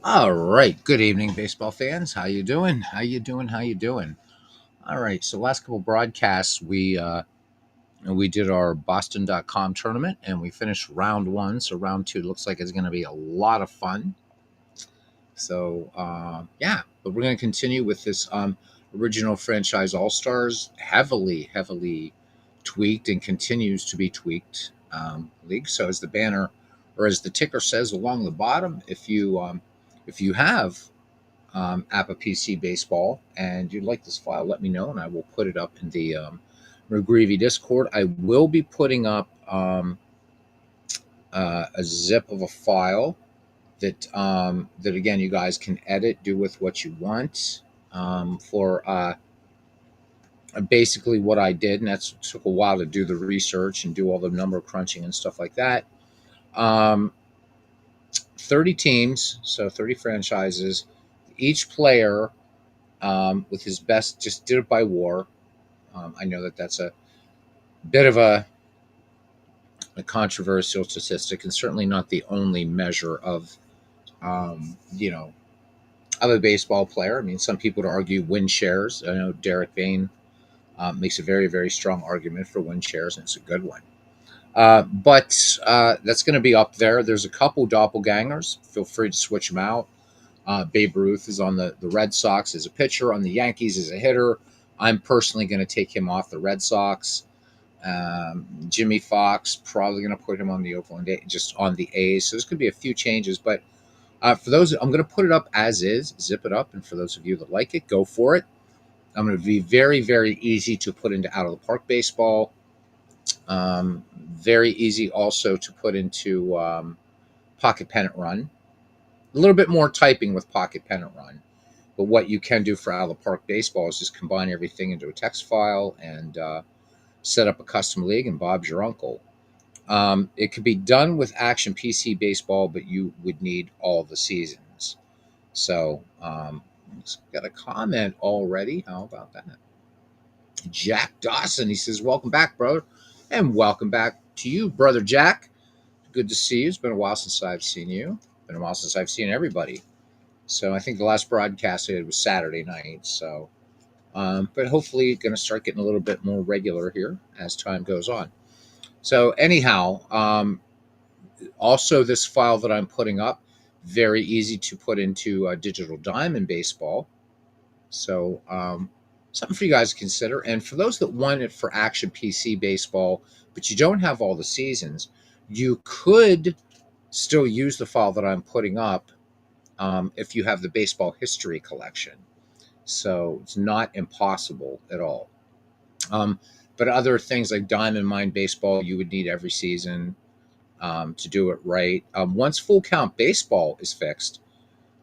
All right. Good evening, baseball fans. How you doing? How you doing? How you doing? All right. So last couple broadcasts, we did our Boston.com tournament and we finished round one. So round two looks like it's going to be a lot of fun. So yeah, but we're going to continue with this original franchise All Stars, heavily tweaked and continues to be tweaked league. So as the banner or as the ticker says along the bottom, if you have APBA PC baseball, and you'd like this file, let me know, and I will put it up in the McGreevy Discord. I will be putting up a zip of a file that again you guys can edit, do with what you want. For basically what I did, and that took a while to do the research and do all the number crunching and stuff like that. Um, 30 teams, so 30 franchises. Each player with his best, just did it by WAR. I know that that's a bit of a controversial statistic, and certainly not the only measure of, um, you know, of a baseball player. I mean, some people would argue win shares. I know Derek Bain makes a very strong argument for win shares, and it's a good one. But that's going to be up there. There's a couple doppelgangers. Feel free to switch them out. Babe Ruth is on the Red Sox as a pitcher, on the Yankees as a hitter. I'm personally going to take him off the Red Sox. Jimmy Fox, probably going to put him on the Oakland just on the A's. So there's going to be a few changes, but for those, I'm going to put it up as is, zip it up, and for those of you that like it, go for it. I'm going to be very easy to put into out of the park baseball. Very easy also to put into pocket pennant run. A little bit more typing with pocket pennant run. But what you can do for out of the park baseball is just combine everything into a text file and set up a custom league, and Bob's your uncle. It could be done with Action PC Baseball, but you would need all the seasons. So, got a comment already. How about that? Jack Dawson, he says, "Welcome back, brother." And welcome back to you, brother Jack. Good to see you. It's been a while since I've seen you. Been a while since I've seen everybody. So I think the last broadcast I did was Saturday night. So, but hopefully going to start getting a little bit more regular here as time goes on. So anyhow, also this file that I'm putting up, very easy to put into Digital Diamond Baseball. So something for you guys to consider. And for those that want it for Action PC Baseball, but you don't have all the seasons, you could still use the file that I'm putting up if you have the baseball history collection. So it's not impossible at all. Um, but other things like Diamond Mine Baseball, you would need every season to do it right. Once full count baseball is fixed,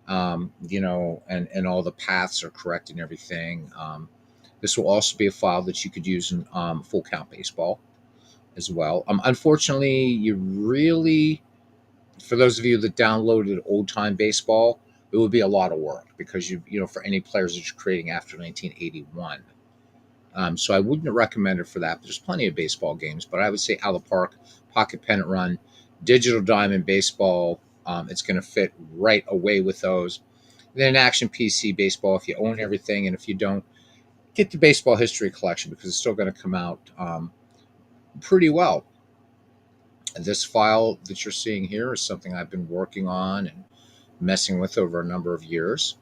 and all the paths are correct and everything, this will also be a file that you could use in full count baseball as well. Unfortunately, you really, for those of you that downloaded old time baseball, it would be a lot of work because for any players that you're creating after 1981. So I wouldn't recommend it for that. But there's plenty of baseball games, but I would say out of the park, pocket pennant run, digital diamond baseball. It's going to fit right away with those. Then Action PC baseball, if you own everything, and if you don't, get the baseball history collection because it's still going to come out pretty well. This file that you're seeing here is something I've been working on and messing with over a number of years,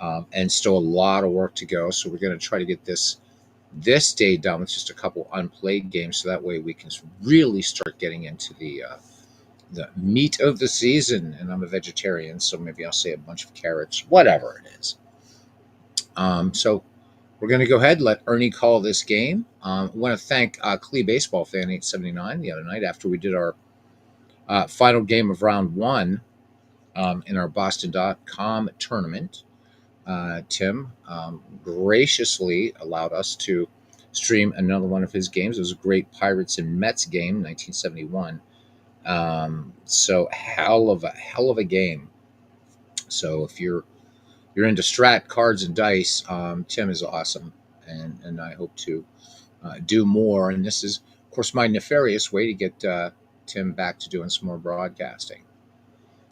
and still a lot of work to go. So we're going to try to get this day done with just a couple unplayed games, so that way we can really start getting into the meat of the season. And I'm a vegetarian, so maybe I'll say a bunch of carrots, whatever it is. So we're going to go ahead and let Ernie call this game. I want to thank Clee Baseball Fan 879 the other night after we did our final game of round one in our Boston.com tournament. Tim graciously allowed us to stream another one of his games. It was a great Pirates and Mets game, 1971. So hell of a game. So if you're into strat cards and dice, Tim is awesome, and I hope to do more. And this is, of course, my nefarious way to get Tim back to doing some more broadcasting.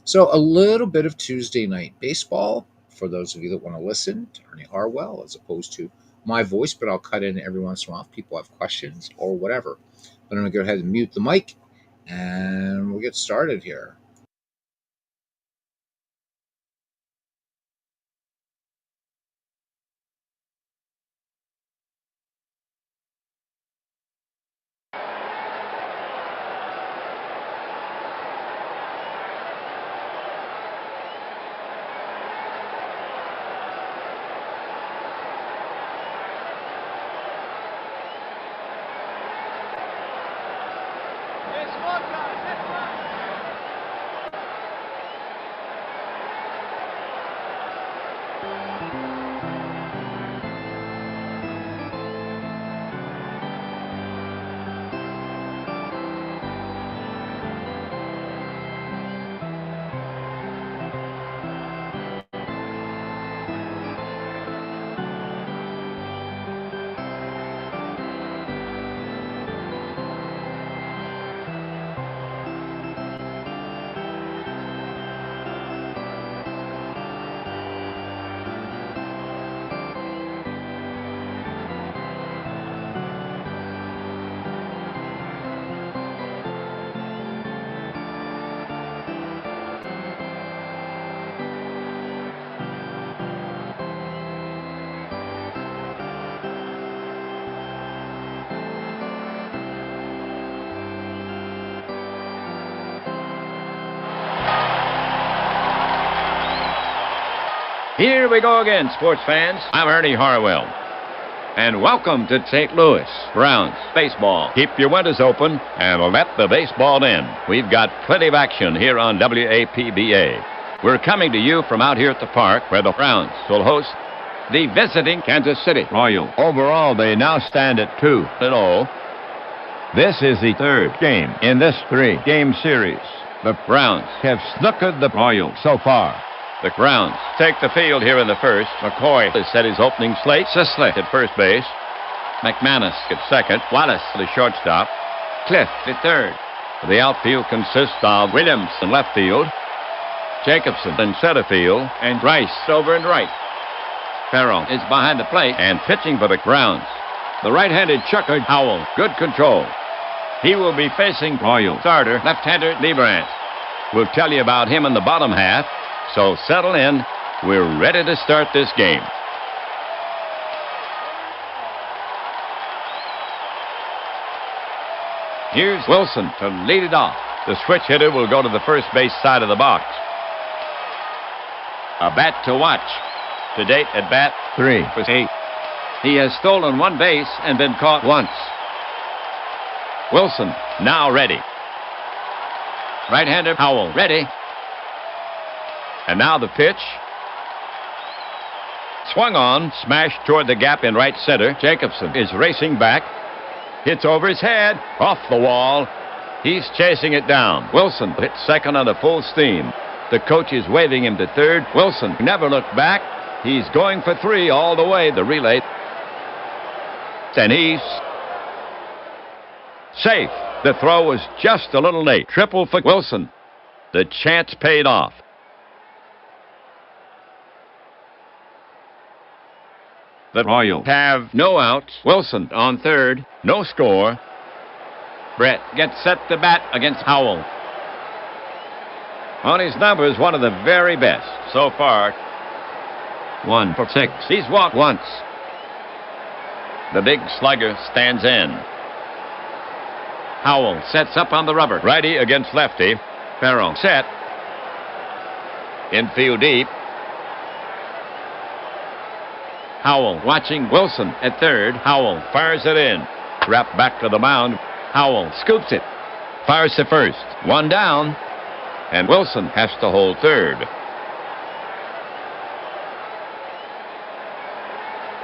So a little bit of Tuesday night baseball for those of you that want to listen to Ernie Harwell as opposed to my voice, but I'll cut in every once in a while if people have questions or whatever. But I'm going to go ahead and mute the mic and we'll get started here. Here we go again, sports fans. I'm Ernie Harwell. And welcome to St. Louis Browns baseball. Keep your windows open and let the baseball in. We've got plenty of action here on APBA. We're coming to you from out here at the park where the Browns will host the visiting Kansas City Royals. Overall, they now stand at 2-0. This is the third game in this three-game series. The Browns have snookered the Royals so far. The Browns take the field here in the first. McCoy has set his opening slate. Sisley at first base. McManus at second. Wallace the shortstop. Cliff at third. The outfield consists of Williams in left field, Jacobson in center field, and Rice over in right. Farrell is behind the plate and pitching for the Browns. The right-handed chucker Howell. Good control. He will be facing Royal starter left-hander Lieberant. We'll tell you about him in the bottom half. So settle in. We're ready to start this game. Here's Wilson to lead it off. The switch hitter will go to the first base side of the box. A bat to watch. To date at bat 3 was 8. He has stolen one base and been caught once. Wilson now ready. Right-hander Howell ready. And now the pitch. Swung on, smashed toward the gap in right center. Jacobson is racing back. Hits over his head, off the wall. He's chasing it down. Wilson hits second on a full steam. The coach is waving him to third. Wilson never looked back. He's going for 3 all the way. The relay. And he's safe. The throw was just a little late. Triple for Wilson. The chance paid off. The Royals have no outs. Wilson on third. No score. Brett gets set to bat against Howell. On his numbers, one of the very best so far. 1 for 6. He's walked once. The big slugger stands in. Howell sets up on the rubber. Righty against lefty. Farrell set. Infield deep. Howell watching Wilson at third. Howell fires it in. Wrapped back to the mound. Howell scoops it. Fires to first. 1 down. And Wilson has to hold third.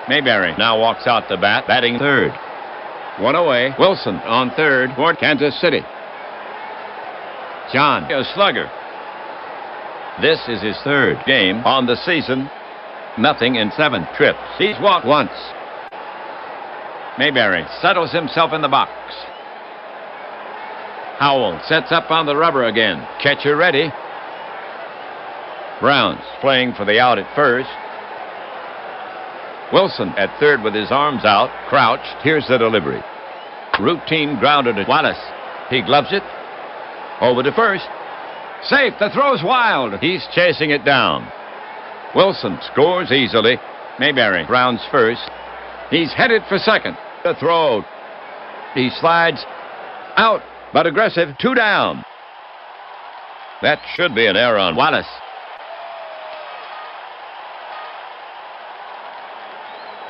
Mayberry now walks out to bat, batting third. 1 away. Wilson on third for Kansas City. John, a slugger. This is his third game on the season. Nothing in 7 trips. He's walked once. Mayberry settles himself in the box. Howell sets up on the rubber again. Catcher ready. Browns playing for the out at first. Wilson at third with his arms out, crouched. Here's the delivery. Routine grounded to Wallace. He gloves it. Over to first. Safe. The throw's wild. He's chasing it down. Wilson scores easily. Mayberry rounds first. He's headed for second. The throw. He slides out, but aggressive. 2 down. That should be an error on Wallace.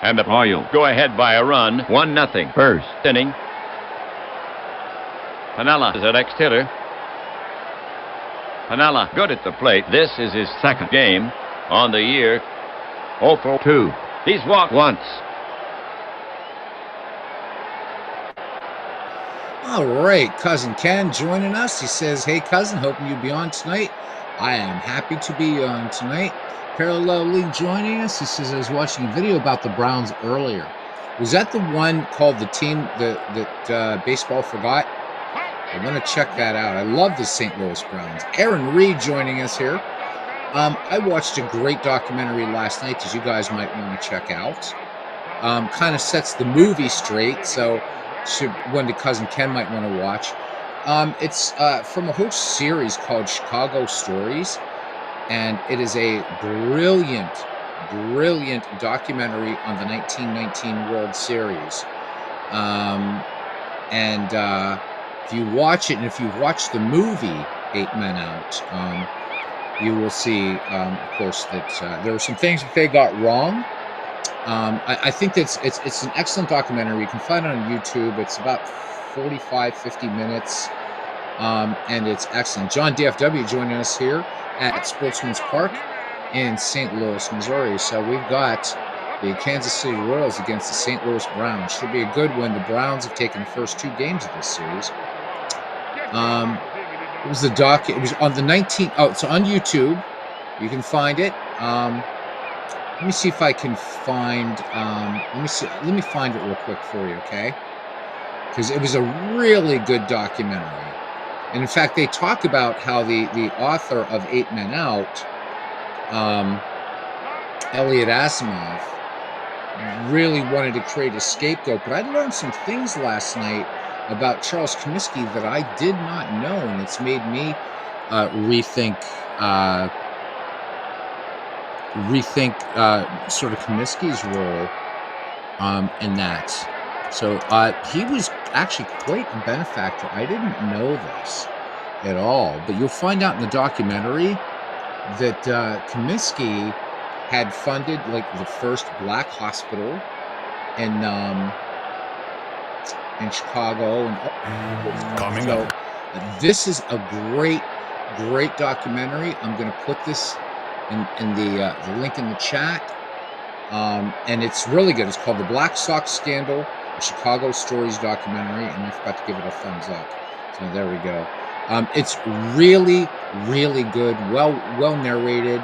And the Royals go ahead by a run, 1-0. First inning. Piniella is the next hitter. Piniella good at the plate. This is his second game on the year. 0 for 2. He's walked once. All right, Cousin Ken joining us. He says, hey, cousin, hoping you'll be on tonight. I am happy to be on tonight. Parallel League joining us. He says, I was watching a video about the Browns earlier. Was that the one called The Team that Baseball Forgot? I want to check that out. I love the St. Louis Browns. Aaron Reed joining us here. I watched a great documentary last night that you guys might want to check out. Kind of sets the movie straight, so one that Cousin Ken might want to watch. It's from a whole series called Chicago Stories, and it is a brilliant documentary on the 1919 World Series. If you watch it, and if you've watched the movie 8 Men Out, you will see, of course, that there were some things that they got wrong. I think it's an excellent documentary. You can find it on YouTube. It's about 45, 50 minutes, and it's excellent. John DFW joining us here at Sportsman's Park in St. Louis, Missouri. So we've got the Kansas City Royals against the St. Louis Browns. Should be a good one. The Browns have taken the first 2 games of this series. It was the doc. It was on the 19th. Oh, it's on YouTube. You can find it. Let me see if I can find. Let me find it real quick for you, okay? Because it was a really good documentary, and in fact, they talk about how the author of 8 Men Out, Elliot Asimov, really wanted to create a scapegoat. But I learned some things last night about Charles Comiskey that I did not know, and it's made me rethink sort of Comiskey's role in that. So he was actually quite a benefactor. I didn't know this at all, but you'll find out in the documentary that Comiskey had funded like the first black hospital in Chicago. Coming up. This is a great documentary. I'm going to put this in the link in the chat, and it's really good. It's called The Black Sox Scandal, a Chicago Stories documentary, and I forgot to give it a thumbs up. So there we go. It's really good, well narrated.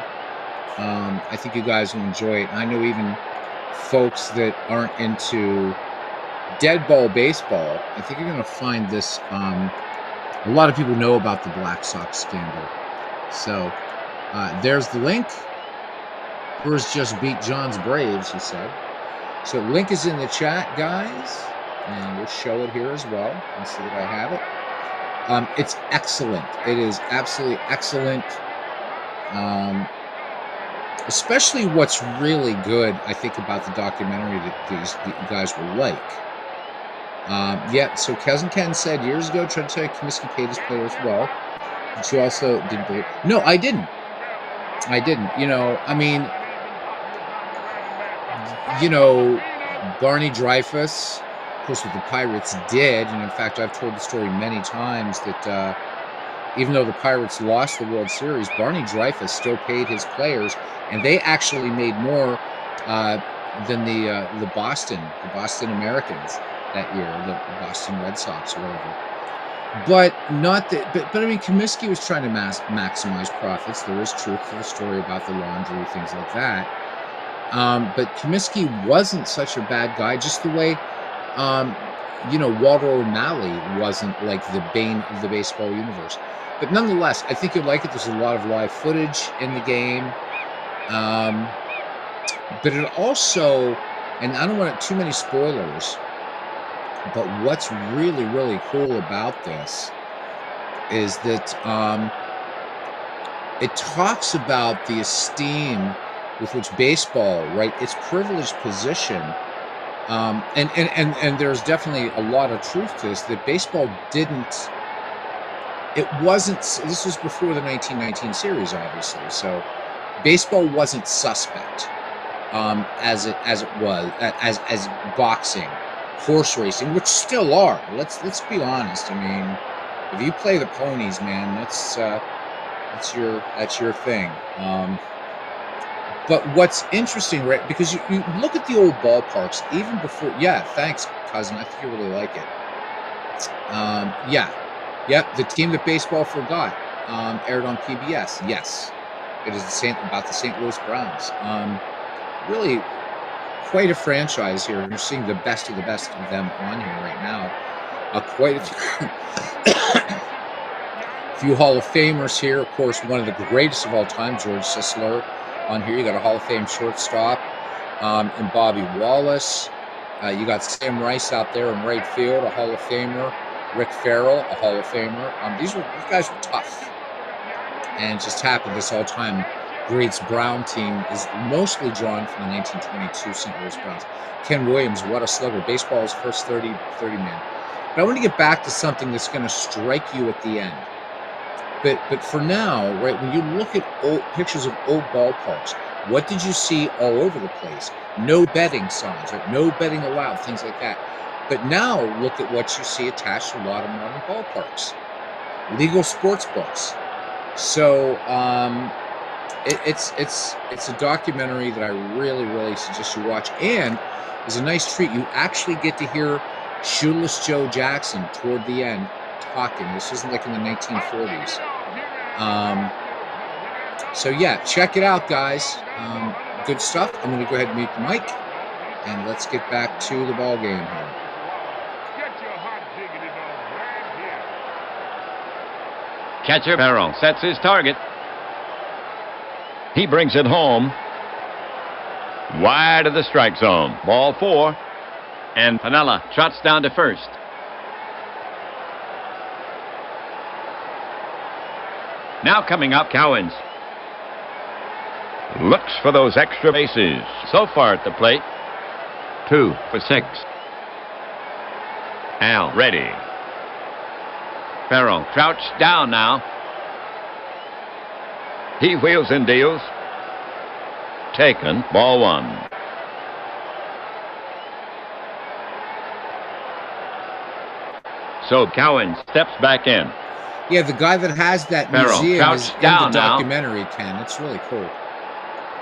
I think you guys will enjoy it. I know even folks that aren't into dead ball baseball, I think you're going to find this. A lot of people know about the Black Sox scandal. So there's the link. Brewers just beat John's Braves, he said. So link is in the chat, guys, and we'll show it here as well. Let's see that I have it. It's excellent. It is absolutely excellent. Especially what's really good, I think, about the documentary that you guys will like. Yeah, so Cousin Ken said years ago, tried to tell you Comiskey paid his players well. But you also didn't believe. No, I didn't. You know, I mean, you know, Barney Dreyfuss, of course, what the Pirates did, and in fact, I've told the story many times that even though the Pirates lost the World Series, Barney Dreyfuss still paid his players, and they actually made more than the Boston Americans that year, the Boston Red Sox or whatever. But not that. But I mean, Comiskey was trying to maximize profits. There is truth to the story about the laundry, things like that. But Comiskey wasn't such a bad guy, just the way, you know, Walter O'Malley wasn't like the bane of the baseball universe. But nonetheless, I think you'll like it. There's a lot of live footage in the game. Um, but it also, and I don't want too many spoilers, but what's really, really cool about this is that it talks about the esteem with which baseball, right, its privileged position, and there's definitely a lot of truth to this, that baseball didn't, it wasn't, this was before the 1919 series, obviously, so baseball wasn't suspect as it was, as boxing, horse racing, which still are. Let's be honest. I mean, if you play the ponies, man, that's your thing. But what's interesting, right? Because you look at the old ballparks, even before. Yeah, thanks, cousin. I think you really like it. Yeah. The team that baseball forgot aired on PBS. Yes, it is about the St. Louis Browns. Really quite a franchise here. You're seeing the best of them on here right now. Quite a few Hall of Famers here. Of course, one of the greatest of all time, George Sisler, on here. You got a Hall of Fame shortstop and Bobby Wallace. You got Sam Rice out there in right field, a Hall of Famer. Rick Farrell, a Hall of Famer. These guys were tough. And just happened this all-time greats Brown team is mostly drawn from the 1922 St. Louis Browns. Ken Williams, what a slugger. Baseball's first 30 man. But I want to get back to something that's going to strike you at the end. But for now, right, when you look at old pictures of old ballparks, what did you see all over the place? No betting signs, right? No betting allowed, things like that. But now look at what you see attached to a lot of modern ballparks. Legal sports books. So it's a documentary that I really, really suggest you watch. And it's a nice treat. You actually get to hear Shoeless Joe Jackson toward the end talking. This isn't like in the 1940s. So yeah, check it out, guys. Good stuff. I'm going to go ahead and mute the mic, and let's get back to the ball game here. Catcher Farrell sets his target. He brings it home. Wide of the strike zone. Ball 4. And Piniella trots down to first. Now coming up, Cowens. Looks for those extra bases. So far at the plate, 2 for 6. Al ready. Farrell crouched down now. He wheels and deals. Taken. Ball 1. So Cowens steps back in. Yeah, the guy that has that Farrell museum is in the documentary, now. Ken. It's really cool.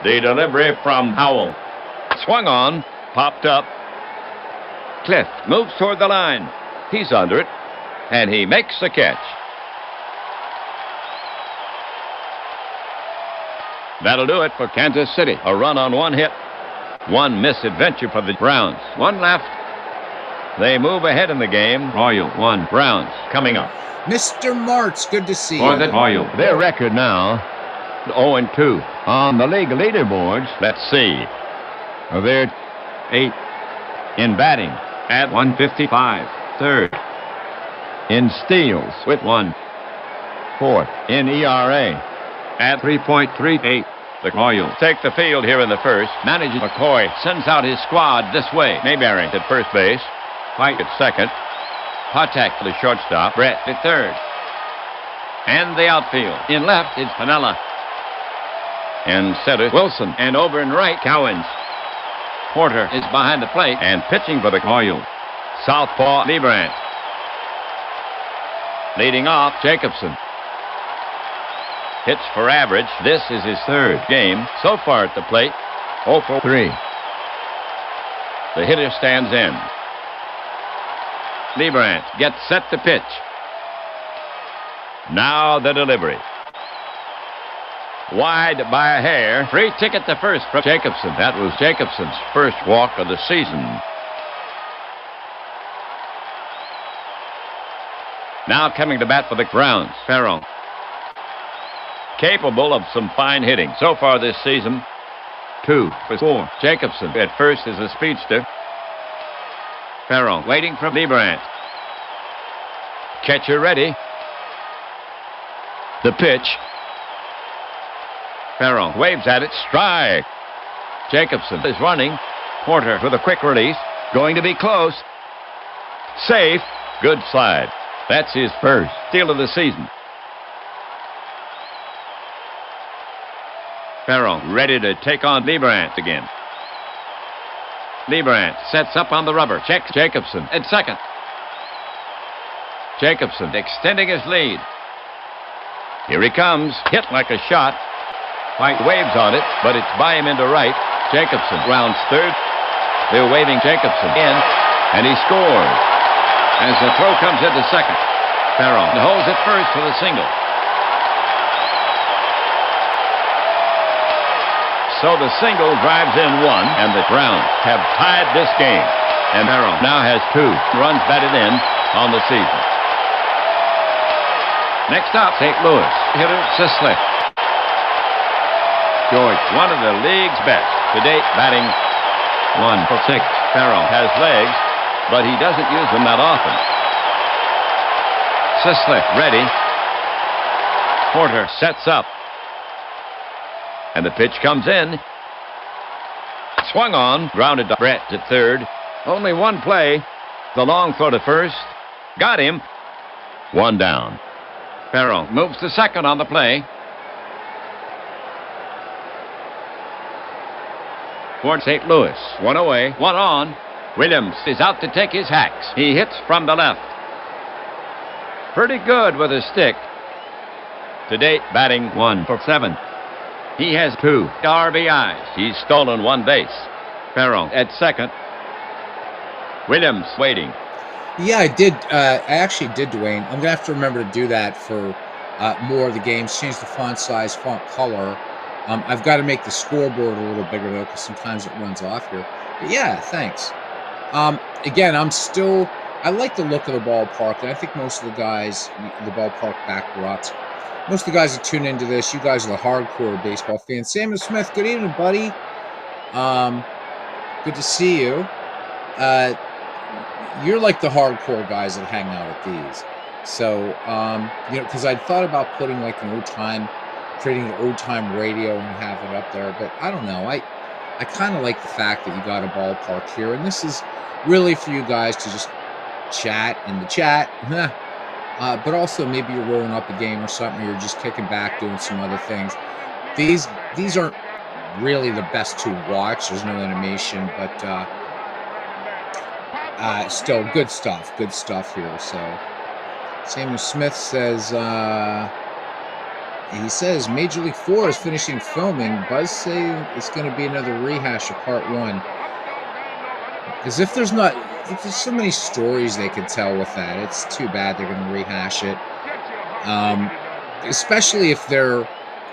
The delivery from Howell. Swung on. Popped up. Cliff moves toward the line. He's under it. And he makes the catch. That'll do it for Kansas City. A run on 1 hit. 1 misadventure for the Browns. 1 left. They move ahead in the game. Royal 1. Browns coming up. Mr. Martz, good to see For you. the Royal. Their record now, 0-2. On the league leaderboards, let's see. They're 8 in batting at 155. 3rd in steals with 1. 4th in ERA at 3.38. The Royals take the field here in the first. Manager McCoy sends out his squad this way. Mayberry at first base. White at second. Patek the shortstop. Brett at third. And the outfield. In left is Piniella. And center Wilson. And over in right, Cowens. Porter is behind the plate and pitching for the Royals. Southpaw Lieberant. Leading off, Jacobson. Hits for average. This is his 3rd game so far at the plate. 0 for 3. The hitter stands in. Lieberant gets set to pitch. Now the delivery. Wide by a hair. Free ticket to first from Jacobson. That was Jacobson's first walk of the season. Now coming to bat for the Browns. Farrell capable of some fine hitting. So far this season, 2 for 4. Jacobson at first is a speedster. Farrell waiting for Lieberant. Catcher ready. The pitch. Farrell waves at it. Strike. Jacobson is running. Porter with a quick release. Going to be close. Safe. Good slide. That's his first steal of the season. Farrell ready to take on Lieberant again. Lieberant sets up on the rubber. Checks Jacobson at second. Jacobson extending his lead. Here he comes. Hit like a shot. White waves on it, but it's by him into right. Jacobson rounds third. They're waving Jacobson in, and he scores. As the throw comes into second, Farrell holds it first for the single. So the single drives in 1, and the Browns have tied this game. And Farrell now has 2 runs batted in on the season. Next up, St. Louis hitter Sislick. George, one of the league's best to date, batting 1 for 6. Farrell has legs, but he doesn't use them that often. Sislick ready. Porter sets up. And the pitch comes in. Swung on, grounded to Brett at third. Only one play. The long throw to first. Got him. 1 down. Farrell moves to second on the play. For St. Louis, 1 away, 1 on. Williams is out to take his hacks. He hits from the left. Pretty good with a stick. To date, batting 1 for 7. He has 2 RBIs. He's stolen 1 base. Farrell at second. Williams waiting. Yeah, I did. I actually did, Dwayne. I'm going to have to remember to do that for more of the games. Change the font size, font color. I've got to make the scoreboard a little bigger, though, because sometimes it runs off here. But yeah, thanks. Again, I like the look of the ballpark, and I think most of the guys, the ballpark back rots, most of the guys that tune into this, you guys are the hardcore baseball fans. Samuel Smith, good evening, buddy. Good to see you. You're like the hardcore guys that hang out at these. So, because I thought about putting like creating an old-time radio and have it up there, but I don't know. I kind of like the fact that you got a ballpark here, and this is really for you guys to just chat in the chat. But also maybe you're rolling up a game or something, or you're just kicking back doing some other things. These aren't really the best to watch. There's no animation, but still good stuff here. So Samuel Smith says he Major League 4 is finishing filming. Buzz say it's going to be another rehash of part 1. As if there's so many stories they could tell with that. It's too bad they're going to rehash it. Especially if they're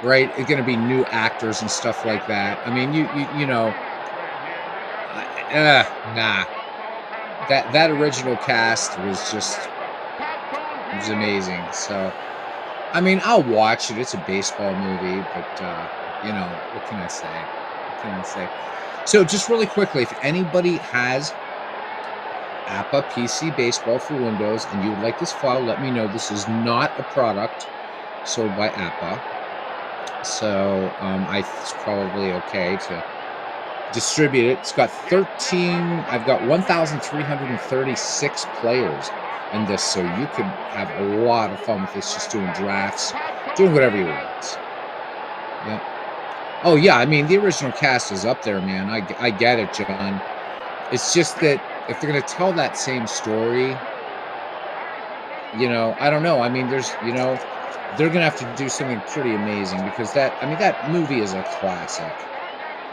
going to be new actors and stuff like that. I mean, you know, nah. That original cast was amazing. So, I mean, I'll watch it. It's a baseball movie, but what can I say? So, just really quickly, if anybody has APBA PC Baseball for Windows and you would like this file, let me know. This is not a product sold by APBA, so it's probably okay to distribute it. It's got I've got 1,336 players in this, so you could have a lot of fun with this, just doing drafts, doing whatever you want. Yeah. Oh yeah, I mean, the original cast is up there, man. I get it, John. It's just that if they're going to tell that same story, I don't know. I mean, they're going to have to do something pretty amazing, because that movie is a classic.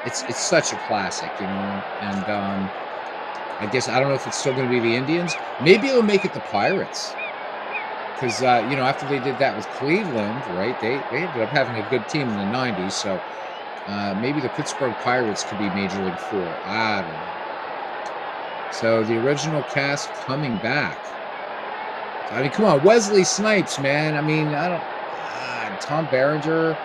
It's such a classic, and I guess, I don't know if it's still going to be the Indians. Maybe it'll make it the Pirates, because, after they did that with Cleveland, right, they ended up having a good team in the 90s, so maybe the Pittsburgh Pirates could be Major League 4. I don't know. So the original cast coming back. I mean, come on, Wesley Snipes, man. I mean, Tom Berenger.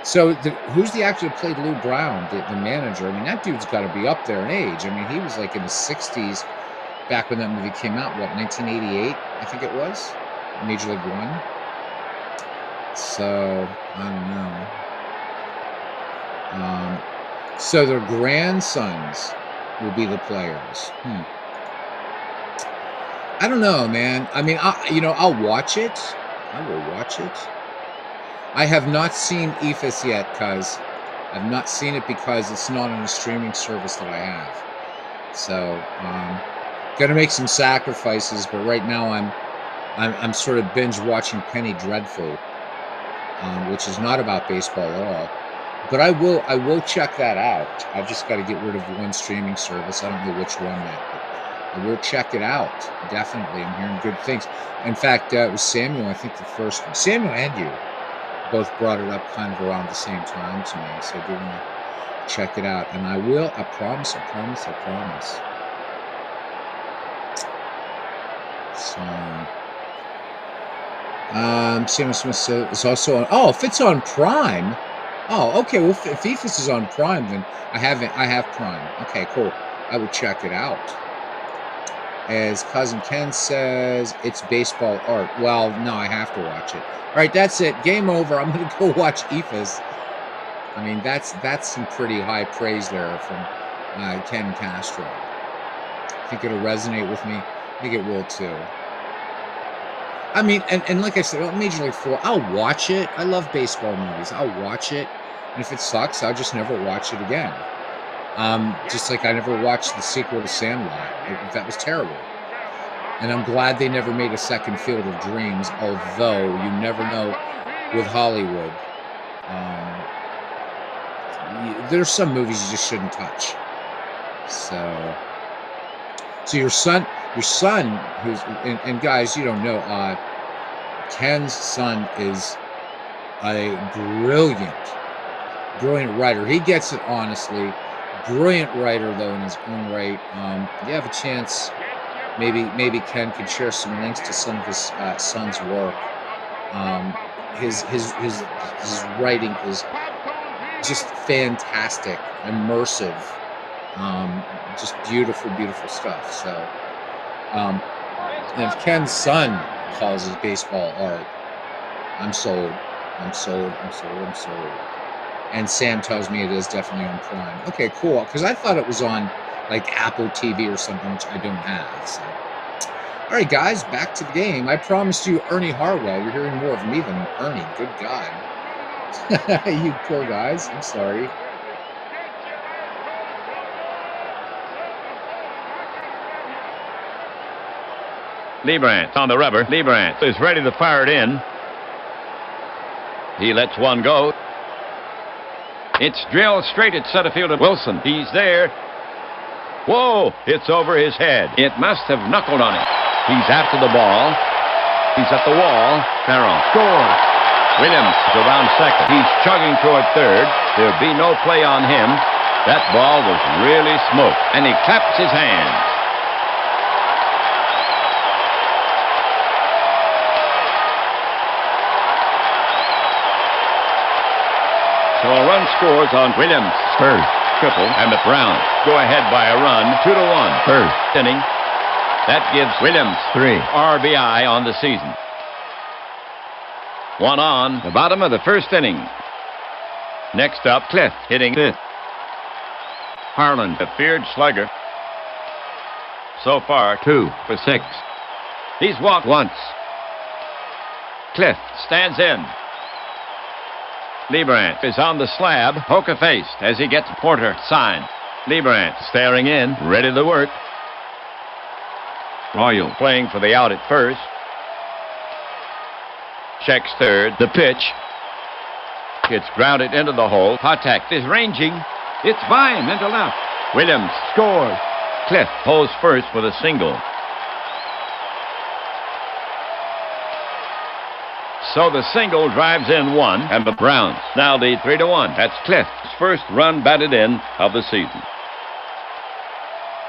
So who's the actor that played Lou Brown, the manager? I mean, that dude's got to be up there in age. I mean, he was like in the 60s back when that movie came out. What, 1988? I think it was. Major League One. So I don't know. So their grandsons will be the players. I don't know, man. I mean, I'll watch it. I will watch it. I have not seen EFIS yet, cuz I've not seen it because it's not on a streaming service that I have. So, gotta make some sacrifices. But right now, I'm sort of binge watching Penny Dreadful, which is not about baseball at all. But I will check that out. I've just got to get rid of one streaming service. I don't know which one yet, but I will check it out. Definitely, I'm hearing good things. In fact, it was Samuel. I think Samuel and you both brought it up kind of around the same time to me. So I do want to check it out, and I will. I promise. So. Samuel Smith said it's also on. Oh, if it's on Prime. Oh, okay. Well, if EFIS is on Prime, then I have Prime. Okay, cool. I will check it out. As Cousin Ken says, it's baseball art. Well, no, I have to watch it. All right, that's it. Game over. I'm going to go watch EFIS. I mean, that's some pretty high praise there from Ken Castro. I think it'll resonate with me. I think it will too. I mean, and like I said, Major League 4, I'll watch it. I love baseball movies. I'll watch it. And if it sucks, I'll just never watch it again. Just like I never watched the sequel to Sandlot. That was terrible. And I'm glad they never made a second Field of Dreams, although you never know with Hollywood. There's some movies you just shouldn't touch. So your son, who's and guys, you don't know, Ken's son is a brilliant writer. He gets it, honestly. Brilliant writer, though, in his own right. If you have a chance, maybe Ken could share some links to some of his son's work. His writing is just fantastic, immersive, just beautiful stuff. So, and if Ken's son calls his baseball art, I'm sold. And Sam tells me it is definitely on Prime. Okay, cool. Because I thought it was on like Apple TV or something, which I don't have. So, all right, guys, back to the game. I promised you Ernie Harwell. You're hearing more of me than Ernie. Good God. You poor guys. I'm sorry. Liebrand on the rubber. Liebrand is ready to fire it in. He lets one go. It's drilled straight at center fielder Wilson. He's there. Whoa! It's over his head. It must have knuckled on him. He's after the ball. He's at the wall. Farrell scores. Williams is around second. He's chugging toward third. There'll be no play on him. That ball was really smoked. And he claps his hands. So a run scores on Williams' first triple, and the Browns go ahead by a run, 2-1. First inning. That gives Williams 3 RBI on the season. 1 on the bottom of the first inning. Next up, Cliff hitting fifth. Harlan, a feared slugger. So far, 2 for 6. He's walked once. Cliff stands in. Liebrand is on the slab, poker-faced as he gets Porter signed. Liebrand staring in, ready to work. Royal playing for the out at first. Checks third. The pitch. It's grounded into the hole. Patek is ranging. It's by him into left. Williams scores. Cliff holds first with a single. So the single drives in 1, and the Browns now lead 3-1. That's Cliff's first run batted in of the season.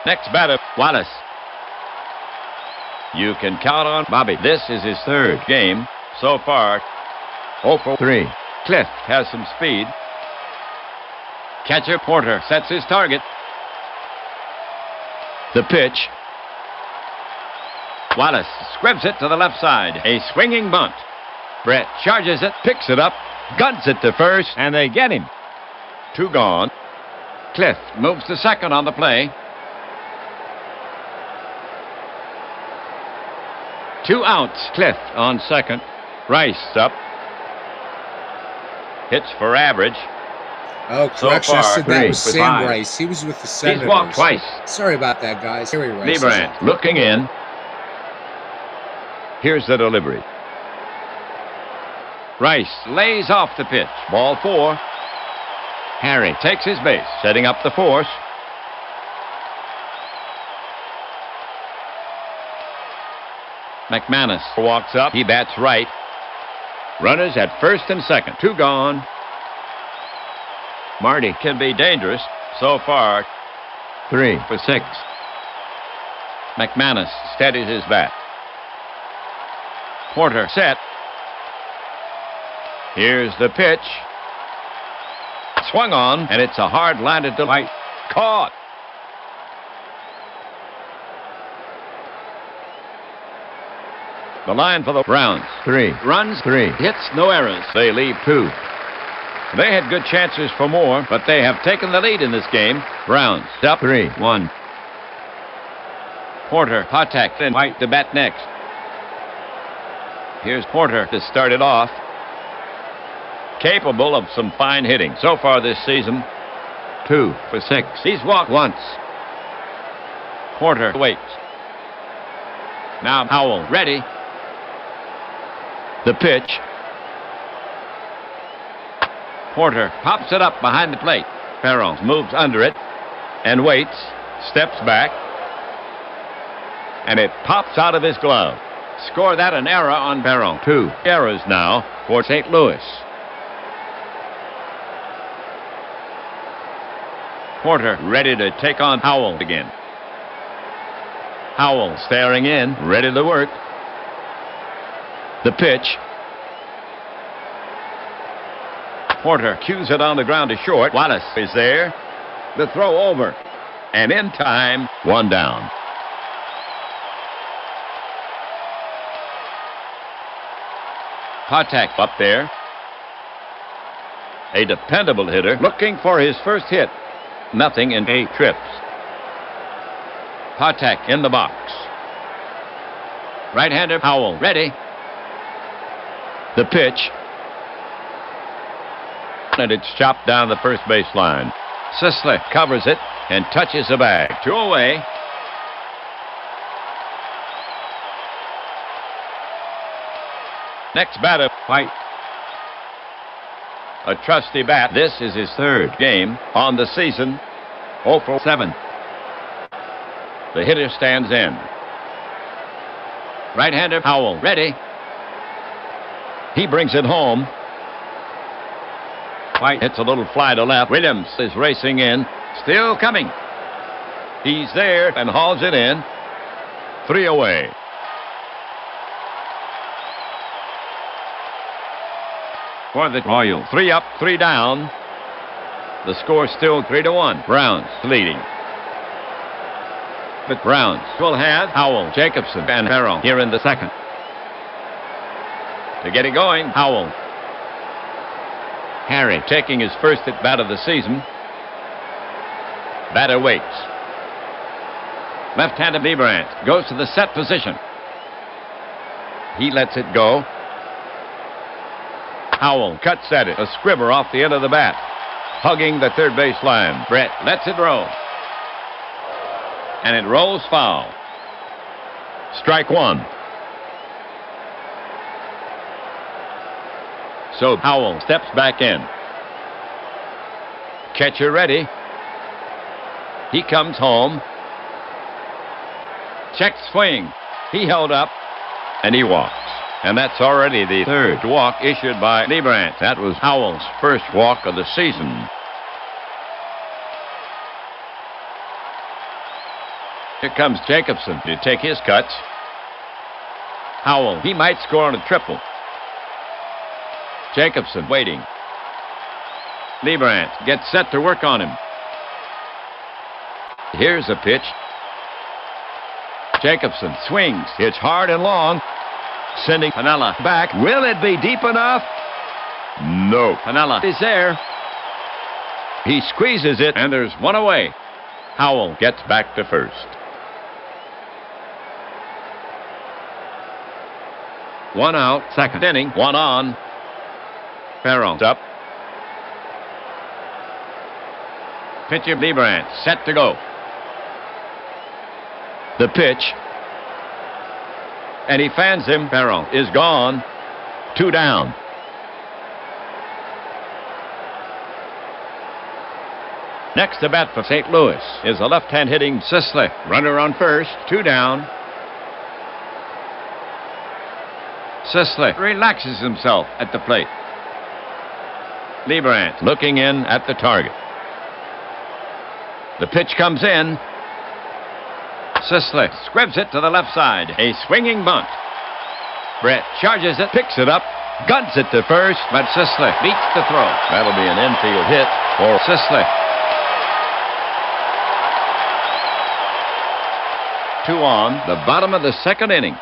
Next batter, Wallace. You can count on Bobby. This is his third game so far. 0 for 3. Cliff has some speed. Catcher Porter sets his target. The pitch. Wallace scribs it to the left side. A swinging bunt. Brett charges it, picks it up, guns it to first, and they get him. 2 gone. Cliff moves to second on the play. 2 outs. Cliff on second. Rice up. Hits for average. Oh, So correction. I far, said that 3 was for Sam 5. Rice. He was with the He's Senators. walked twice. Sorry about that, guys. Harry Rice. Lebrant looking in. Here's the delivery. Rice lays off the pitch. Ball 4. Harry takes his base, setting up the force. McManus walks up. He bats right. Runners at first and second. 2 gone. Marty can be dangerous. So far, 3 for 6. McManus steadies his bat. Porter set. Here's the pitch. Swung on, and it's a hard line to right. Caught. The line for the Browns. 3 runs, 3 hits, no errors. They leave 2. They had good chances for more, but they have taken the lead in this game. Browns up 3-1. Porter, Patek, then White to bat next. Here's Porter to start it off. Capable of some fine hitting so far this season. 2 for 6. He's walked once. Porter waits. Now Howell ready. The pitch. Porter pops it up behind the plate. Farrell moves under it and waits. Steps back. And it pops out of his glove. Score that an error on Farrell. 2 errors now for St. Louis. Porter ready to take on Howell again. Howell staring in, ready to work. The pitch. Porter cues it on the ground to short. Wallace is there. The throw over. And in time, 1 down. Patek up there. A dependable hitter looking for his first hit. Nothing in 8 trips. Patek in the box. Right-hander Howell ready. The pitch. And it's chopped down the first baseline. Sisler covers it and touches the bag. 2 away. Next batter, White. A trusty bat. This is his 3rd game on the season. 0 for 7. The hitter stands in. Right-hander Howell ready. He brings it home. White hits a little fly to left. Williams is racing in. Still coming. He's there and hauls it in. 3 away. For the Royals, 3 up, 3 down. The score still 3-1. Browns leading. But Browns will have Howell, Jacobson, and Farrell here in the second. To get it going, Howell. Harry taking his first at bat of the season. Batter waits. Left-handed Lebrant goes to the set position. He lets it go. Howell cuts at it. A scribber off the end of the bat. Hugging the third base line. Brett lets it roll. And it rolls foul. Strike 1. So Howell steps back in. Catcher ready. He comes home. Check swing. He held up. And he walks. And that's already the 3rd walk issued by Lebrant. That was Howell's first walk of the season. Here comes Jacobson to take his cuts. Howell, he might score on a triple. Jacobson waiting. Lieberant gets set to work on him. Here's a pitch. Jacobson swings. It's hard and long. Sending Piniella back. Will it be deep enough? No. Piniella is there. He squeezes it, and there's one away. Howell gets back to first. One out, second inning, one on. Perron's up. Pitcher Lieberant set to go. The pitch. And he fans him. Perron is gone. 2 down. Next to bat for St. Louis is a left-hand hitting Sisler. Runner on first, 2 down. Sisler relaxes himself at the plate. Lieberant looking in at the target. The pitch comes in. Sisler squibs it to the left side. A swinging bunt. Brett charges it, picks it up, guns it to first, but Sisler beats the throw. That'll be an infield hit for Sisler. 2 on, the bottom of the second inning.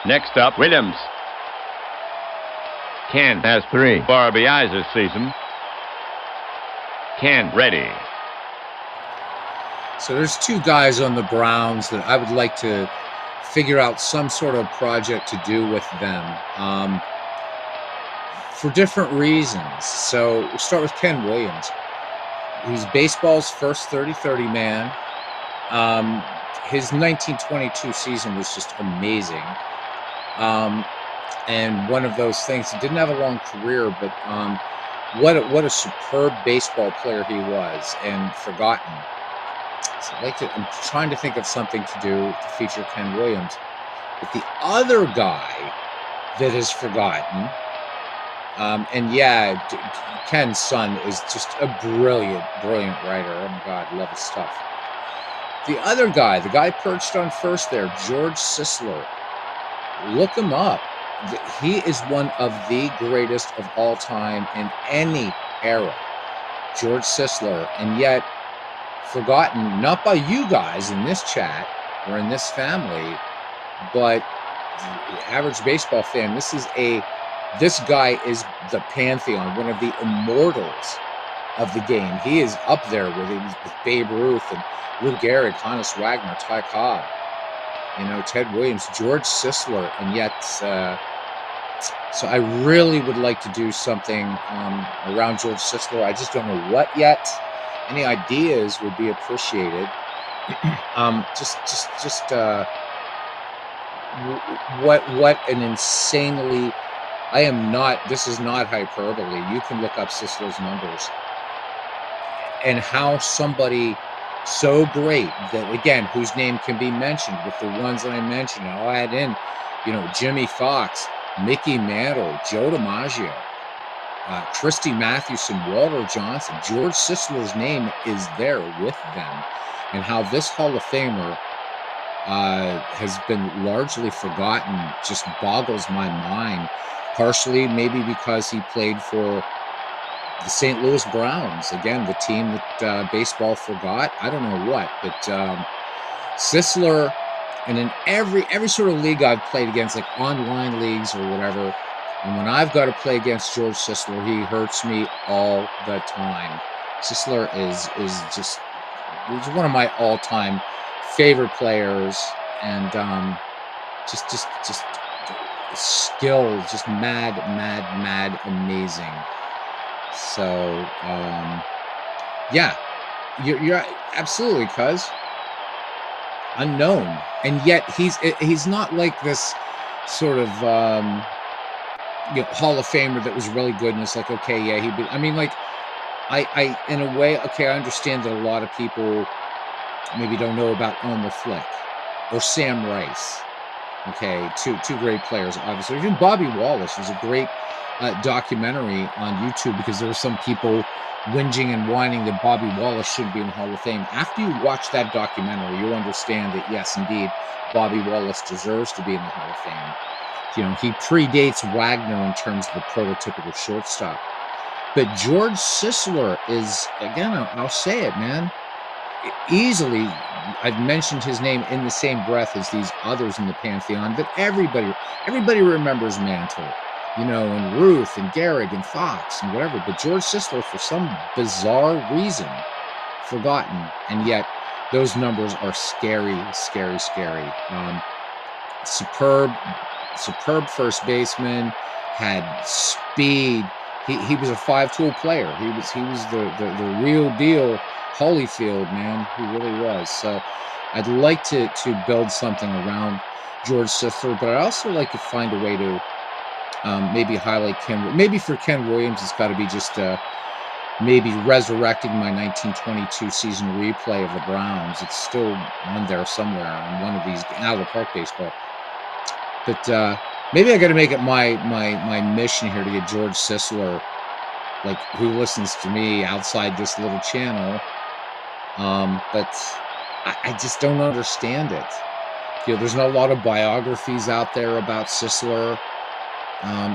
Next up, Williams. Ken has 3 RBIs this season. Ken ready. So there's 2 guys on the Browns that I would like to figure out some sort of project to do with them for different reasons. So we'll start with Ken Williams. He's baseball's first 30-30 man. His 1922 season was just amazing. And one of those things, he didn't have a long career, but what a superb baseball player he was, and forgotten. So I'm trying to think of something to do to feature Ken Williams. But the other guy that is forgotten, and yeah, Ken's son is just a brilliant writer. Oh my God, love his stuff. The other guy, the guy perched on first there, George Sisler. Look him up. He is one of the greatest of all time in any era. George Sisler. And yet, forgotten, not by you guys in this chat or in this family, but the average baseball fan. This guy is the pantheon, one of the immortals of the game. He is up there with Babe Ruth and Lou Gehrig, Hannes Wagner, Ty Cobb, Ted Williams, George Sisler, and yet, so I really would like to do something around George Sisler. I just don't know what yet. Any ideas would be appreciated. What an insanely, this is not hyperbole. You can look up Sisler's numbers and how somebody so great that, again, whose name can be mentioned with the ones that I mentioned. I'll add in, Jimmy Fox, Mickey Mantle, Joe DiMaggio, Christy Mathewson, Walter Johnson. George Sisler's name is there with them. And how this Hall of Famer has been largely forgotten just boggles my mind. Partially maybe because he played for the St. Louis Browns, again, the team that baseball forgot. I don't know what, but Sisler, and in every sort of league I've played against, like online leagues or whatever, and when I've got to play against George Sisler, he hurts me all the time. Sisler is he's one of my all-time favorite players, and just skill, just mad, amazing. So, yeah, you're absolutely, cuz unknown, and yet he's not like this sort of Hall of Famer that was really good, and it's like, okay, yeah, he'd be. I mean, like, I in a way, okay, I understand that a lot of people maybe don't know about Elmer Flick or Sam Rice. Okay, two great players, obviously. Even Bobby Wallace was a great documentary on YouTube, because there were some people whinging and whining that Bobby Wallace shouldn't be in the Hall of Fame. After you watch that documentary, you'll understand that, yes, indeed, Bobby Wallace deserves to be in the Hall of Fame. He predates Wagner in terms of the prototypical shortstop. But George Sisler is, again, I'll say it, man, easily, I've mentioned his name in the same breath as these others in the pantheon, but everybody remembers Mantle, and Ruth and Gehrig and Fox and whatever. But George Sisler, for some bizarre reason, forgotten, and yet those numbers are scary, scary, scary. Superb first baseman, had speed. He was a 5-tool player. He was the real deal Holyfield, man. He really was. So I'd like to build something around George Sisler, but I'd also like to find a way to maybe highlight Ken. Maybe for Ken Williams, it's got to be just maybe resurrecting my 1922 season replay of the Browns. It's still on there somewhere on one of these out of the park baseball. But maybe I got to make it my mission here to get George Sisler, like, who listens to me outside this little channel. But I just don't understand it. There's not a lot of biographies out there about Sisler,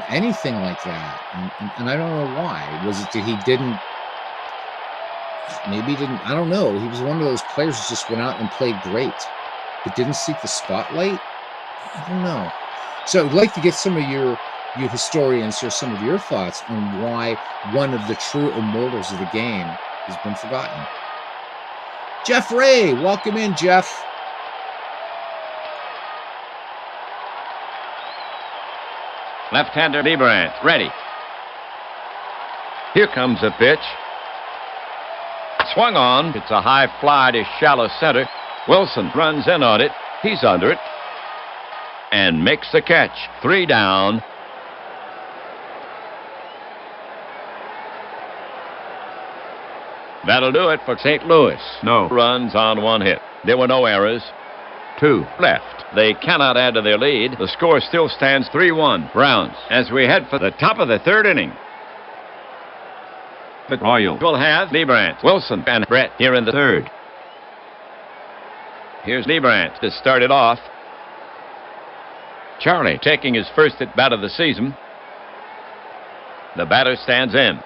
anything like that, and I don't know why. Was it that he didn't? Maybe he didn't. I don't know. He was one of those players who just went out and played great, but didn't seek the spotlight. I don't know. So I'd like to get some of you historians here, some of your thoughts on why one of the true immortals of the game has been forgotten. Jeff Ray, welcome in, Jeff. Left-hander Lieberant, ready. Here comes the pitch. Swung on. It's a high fly to shallow center. Wilson runs in on it. He's under it. And makes the catch. 3 down. That'll do it for St. Louis. No runs on 1 hit. There were no errors. 2 left. They cannot add to their lead. The score still stands 3-1. Browns as we head for the top of the 3rd inning. The Royals will have Lieberant, Wilson, and Brett here in the 3rd. Here's Lieberant to start it off. Charlie taking his first at bat of the season. The batter stands in.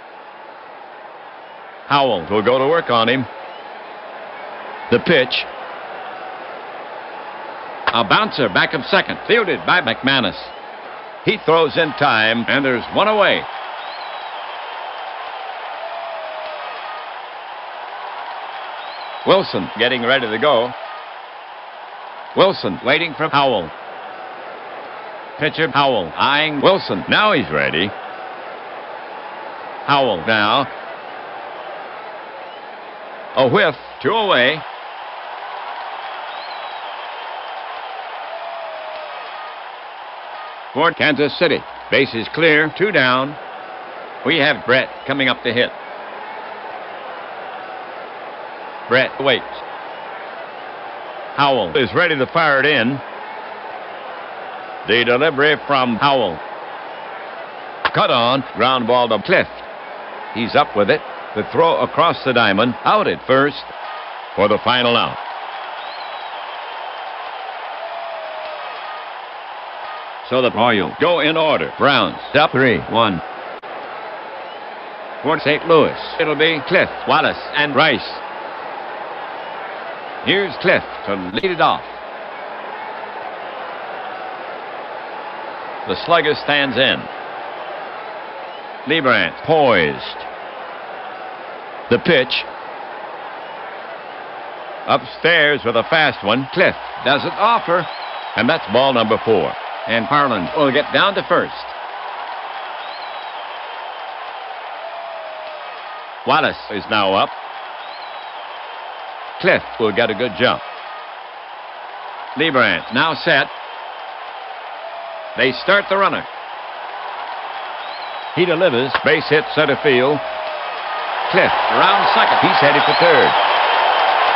Howell will go to work on him. The pitch. A bouncer back of second, fielded by McManus. He throws in time, and there's 1 away. Wilson getting ready to go. Wilson waiting for Howell. Pitcher Howell eyeing Wilson. Now he's ready. Howell now. A whiff, 2 away. For Kansas City. Base is clear, 2 down. We have Brett coming up to hit. Brett waits. Howell is ready to fire it in. The delivery from Howell. Cut on, ground ball to Cliff. He's up with it. The throw across the diamond, out at first for the final out. So the Royals go in order. Browns up 3-1. For St. Louis, it'll be Cliff, Wallace, and Rice. Here's Cliff to lead it off. The slugger stands in. Lieberant poised. The pitch. Upstairs with a fast one. Cliff doesn't offer. And that's ball number 4. And Harlan will get down to first. Wallace is now up. Cliff will get a good jump. Lieberant now set. They start the runner. He delivers. Base hit center field. Cliff around second. He's headed for third.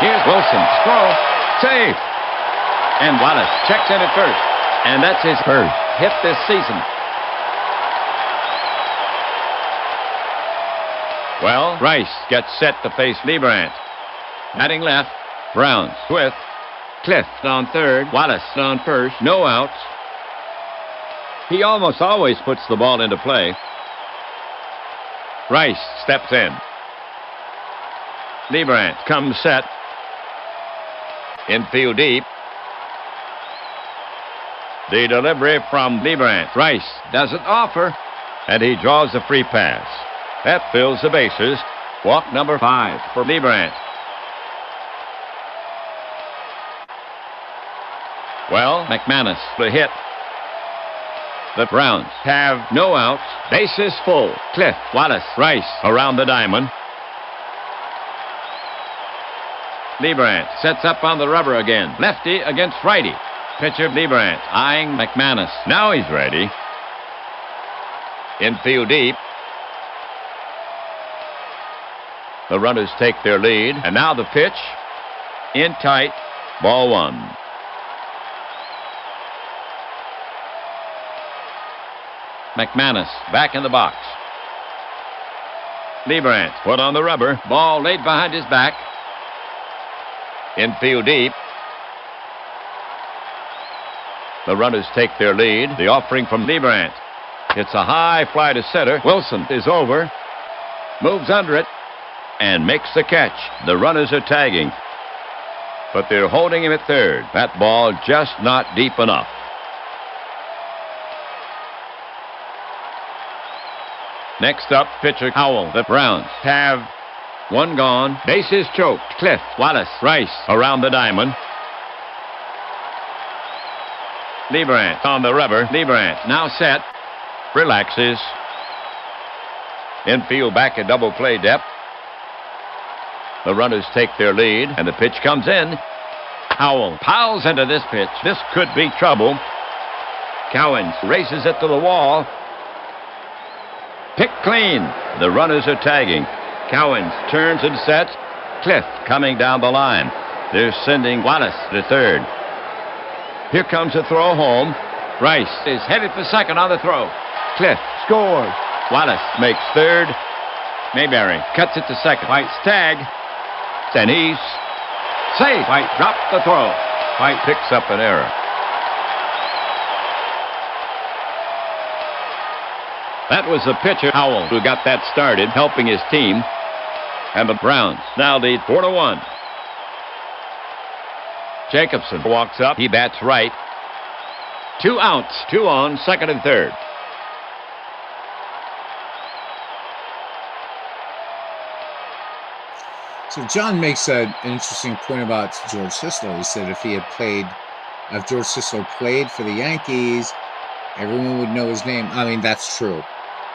Here's Wilson. Throw. Safe. And Wallace checks in at first. And that's his first hit this season. Well, Rice gets set to face Lieberant. Batting left. Browns with Cliff on third. Wallace on first. No outs. He almost always puts the ball into play. Rice steps in. Lieberant comes set. Infield deep. The delivery from Lieberant. Rice doesn't offer, and he draws a free pass. That fills the bases. Walk number 5 for Lieberant. Well, McManus, the hit. The Browns have no outs. Bases full. Cliff, Wallace, Rice around the diamond. Lieberant sets up on the rubber again. Lefty against righty. Pitcher Lieberant eyeing McManus. Now he's ready. Infield deep. The runners take their lead. And now the pitch. In tight. Ball 1. McManus back in the box. Lieberant put on the rubber. Ball laid behind his back. Infield deep. The runners take their lead. The offering from Lieberant. It's a high fly to center. Wilson is over. Moves under it. And makes the catch. The runners are tagging. But they're holding him at third. That ball just not deep enough. Next up, pitcher Howell. The Browns have one gone. Bases choked. Cliff, Wallace, Rice around the diamond. Lieberant on the rubber. Lieberant now set. Relaxes. Infield back at double play depth. The runners take their lead, and the pitch comes in. Howell piles into this pitch. This could be trouble. Cowens races it to the wall. Picked clean. The runners are tagging. Cowens turns and sets. Cliff coming down the line. They're sending Wallace to third. Here comes a throw home. Rice is headed for second on the throw. Cliff scores. Wallace makes third. Mayberry cuts it to second. White's tag. And he's safe. White dropped the throw. White picks up an error. That was the pitcher, Howell, who got that started, helping his team. And the Browns now lead 4-1. Jacobson walks up. He bats right. 2 outs. 2 on, second and third. So John makes an interesting point about George Sisler. He said if George Sisler played for the Yankees, everyone would know his name. I mean, that's true.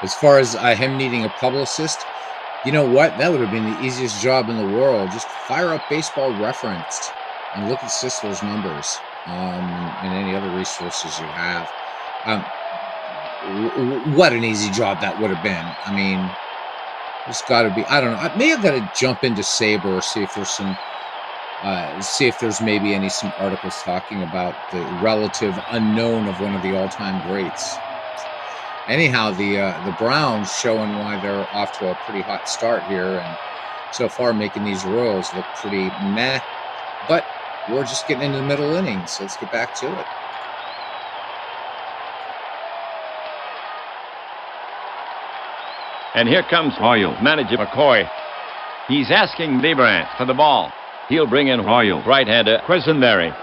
As far as him needing a publicist, you know what? That would have been the easiest job in the world. Just fire up Baseball Reference and look at Sisler's numbers and any other resources you have. What an easy job that would have been. I mean, there's got to be, I don't know. I may have got to jump into Sabre or see if there's maybe some articles talking about the relative unknown of one of the all-time greats. Anyhow, the Browns showing why they're off to a pretty hot start here, and so far making these Royals look pretty meh. But we're just getting into the middle innings, so let's get back to it. And here comes Hoyle, manager McCoy. He's asking Lieberant for the ball. He'll bring in Hoyle, right-hander Quisenberry.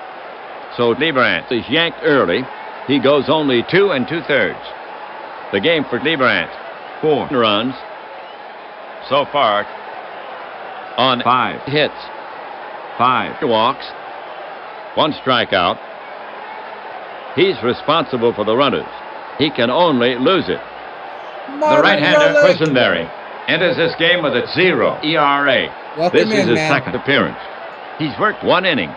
So Lieberant is yanked early. He goes only 2 2/3. The game for Lieberant, 4 runs so far on 5 hits, 5 walks, 1 strikeout. He's responsible for the runners. He can only lose it. The right-hander Quisenberry enters this game with a 0 ERA. This is his second appearance. He's worked 1 inning.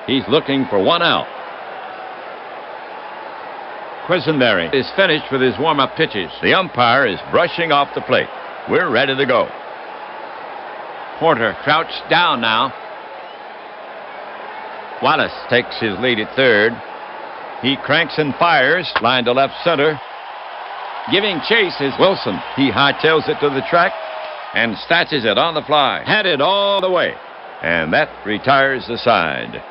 He's looking for 1 out. Quisenberry is finished with his warm-up pitches. The umpire is brushing off the plate. We're ready to go. Porter crouched down now. Wallace takes his lead at third. He cranks and fires. Line to left center. Giving chase is Wilson. He hightails it to the track and snatches it on the fly. Had it all the way. And that retires the side.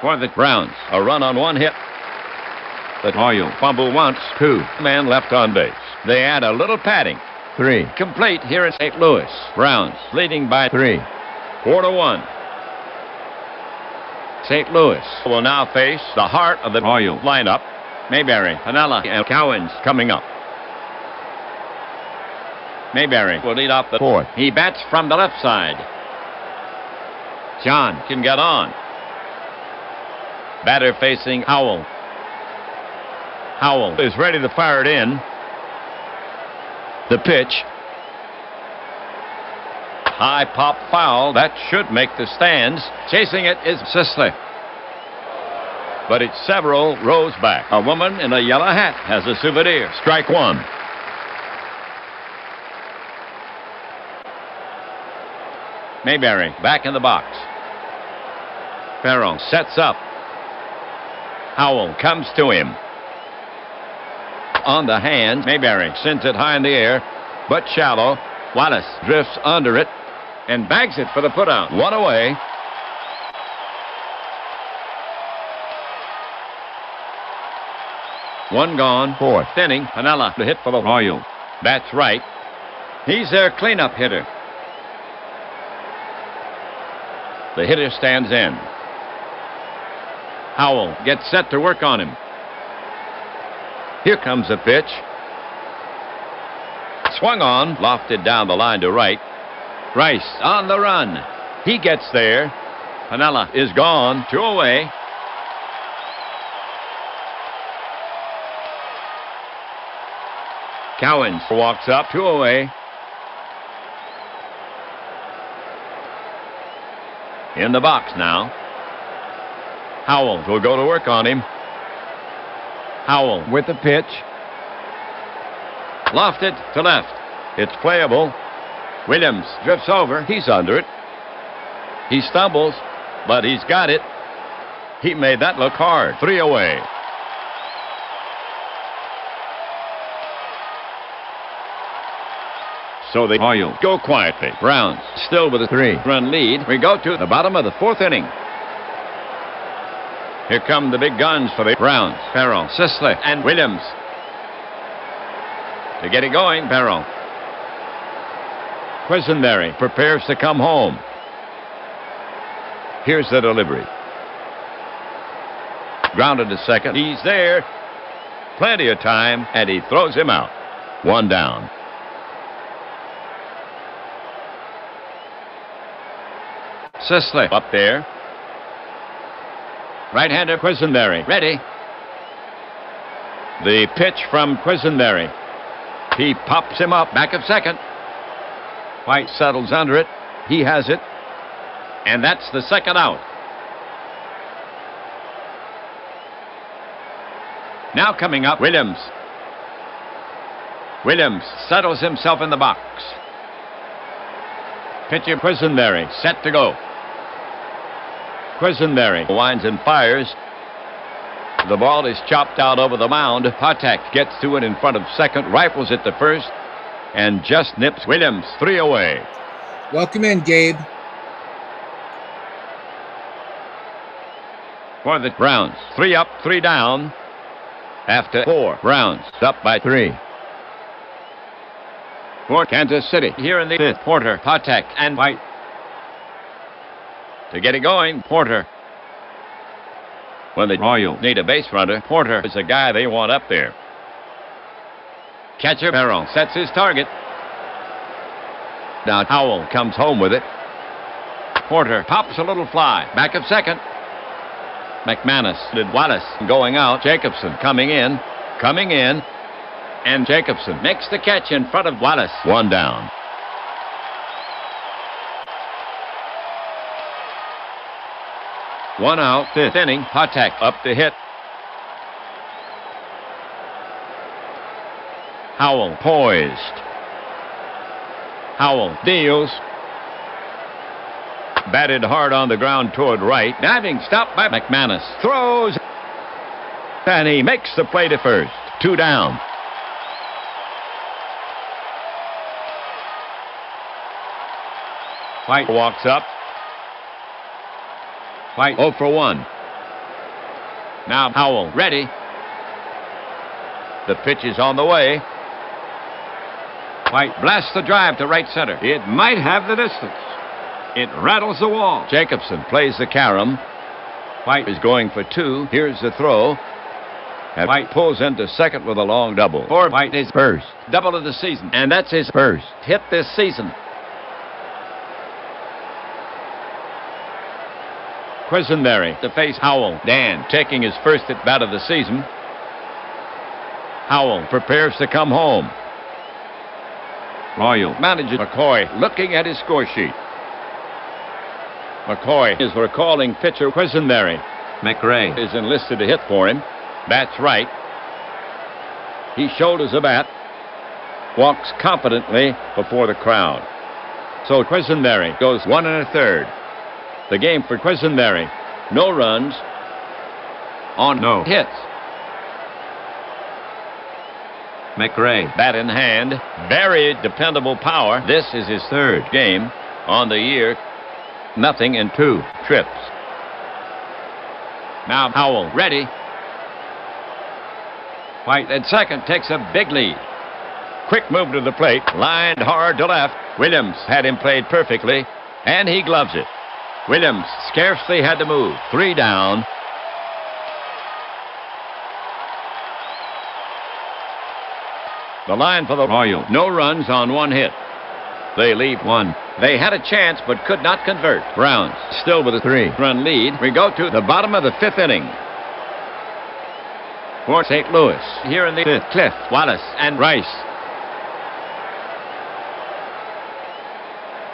for the Browns. A run on one hit. The Royal fumble once. 2 men left on base. They add a little padding. 3 complete here in St. Louis. Browns leading by 3. 4-1. St. Louis will now face the heart of the Royal lineup. Mayberry, Pinella, and Cowens coming up. Mayberry will lead off the 4th. He bats from the left side. John can get on. Batter facing Howell. Howell is ready to fire it in. The pitch. High pop foul. That should make the stands. Chasing it is Sisley. But it's several rows back. A woman in a yellow hat has a souvenir. Strike 1. Mayberry back in the box. Farrell sets up. Howell comes to him. On the hand, Mayberry sends it high in the air, but shallow. Wallace drifts under it and bags it for the putout. 1 away. One gone. 4th inning. Pinella to hit for the Royal. That's right. He's their cleanup hitter. The hitter stands in. Howell gets set to work on him. Here comes the pitch. Swung on, lofted down the line to right. Rice on the run. He gets there. Pinella is gone. 2 away. Cowens walks up. 2 away. In the box now. Howell will go to work on him. Howell with the pitch. Lofted to left. It's playable. Williams drifts over. He's under it. He stumbles, but he's got it. He made that look hard. 3 away. So the Royals go quietly. Browns still with a 3-run lead. We go to the bottom of the 4th inning. Here come the big guns for the Browns. Farrell, Sisley, and Williams. To get it going, Farrell. Quisenberry prepares to come home. Here's the delivery. Grounded to second. He's there. Plenty of time, and he throws him out. 1 down. Sisley up there. Right-hander Quisenberry. Ready. The pitch from Quisenberry. He pops him up. Back of second. White settles under it. He has it. And that's the 2nd out. Now coming up, Williams. Williams settles himself in the box. Pitcher Quisenberry set to go. Quisenberry winds and fires. The ball is chopped out over the mound. Patek gets to it in front of second, rifles it to first, and just nips Williams. 3 away. Welcome in, Gabe. For the Browns, 3 up, 3 down. After 4, Browns up by 3. For Kansas City, here in the 5th, Porter, Patek, and White. To get it going, Porter. When the Royals need a base runner, Porter is the guy they want up there. Catcher Farrell sets his target. Now Howell comes home with it. Porter pops a little fly. Back of second. McManus did Wallace going out. Jacobson coming in. And Jacobson makes the catch in front of Wallace. 1 down. One out, 5th inning. Patek up to hit. Howell poised. Howell deals. Batted hard on the ground toward right. Diving stop by McManus. Throws. And he makes the play to first. 2 down. White walks up. White 0 for 1. Now Howell ready. The pitch is on the way. White blasts the drive to right center. It might have the distance. It rattles the wall. Jacobson plays the carom. White is going for two. Here's the throw. And White pulls into second with a long double. For White is first. Double of the season. And that's his first hit this season. Quisenberry to face Howell. Dan taking his first at bat of the season. Howell prepares to come home. Royal manager McCoy looking at his score sheet. McCoy is recalling pitcher Quisenberry. McRae is enlisted to hit for him. That's right. He shoulders a bat. Walks confidently before the crowd. So Quisenberry goes 1 1/3. The game for Quisenberry. No runs on no hits. McRae, bat in hand. Very dependable power. This is his third game on the year. Nothing in 2 trips. Now Howell ready. White at second takes a big lead. Quick move to the plate. Lined hard to left. Williams had him played perfectly, and he gloves it. Williams scarcely had to move. 3 down. The line for the Royals. No runs on 1 hit. They leave 1. They had a chance but could not convert. Browns still with a 3-run lead. We go to the bottom of the 5th inning. For St. Louis, here in the 5th, Cliff, Wallace, and Rice.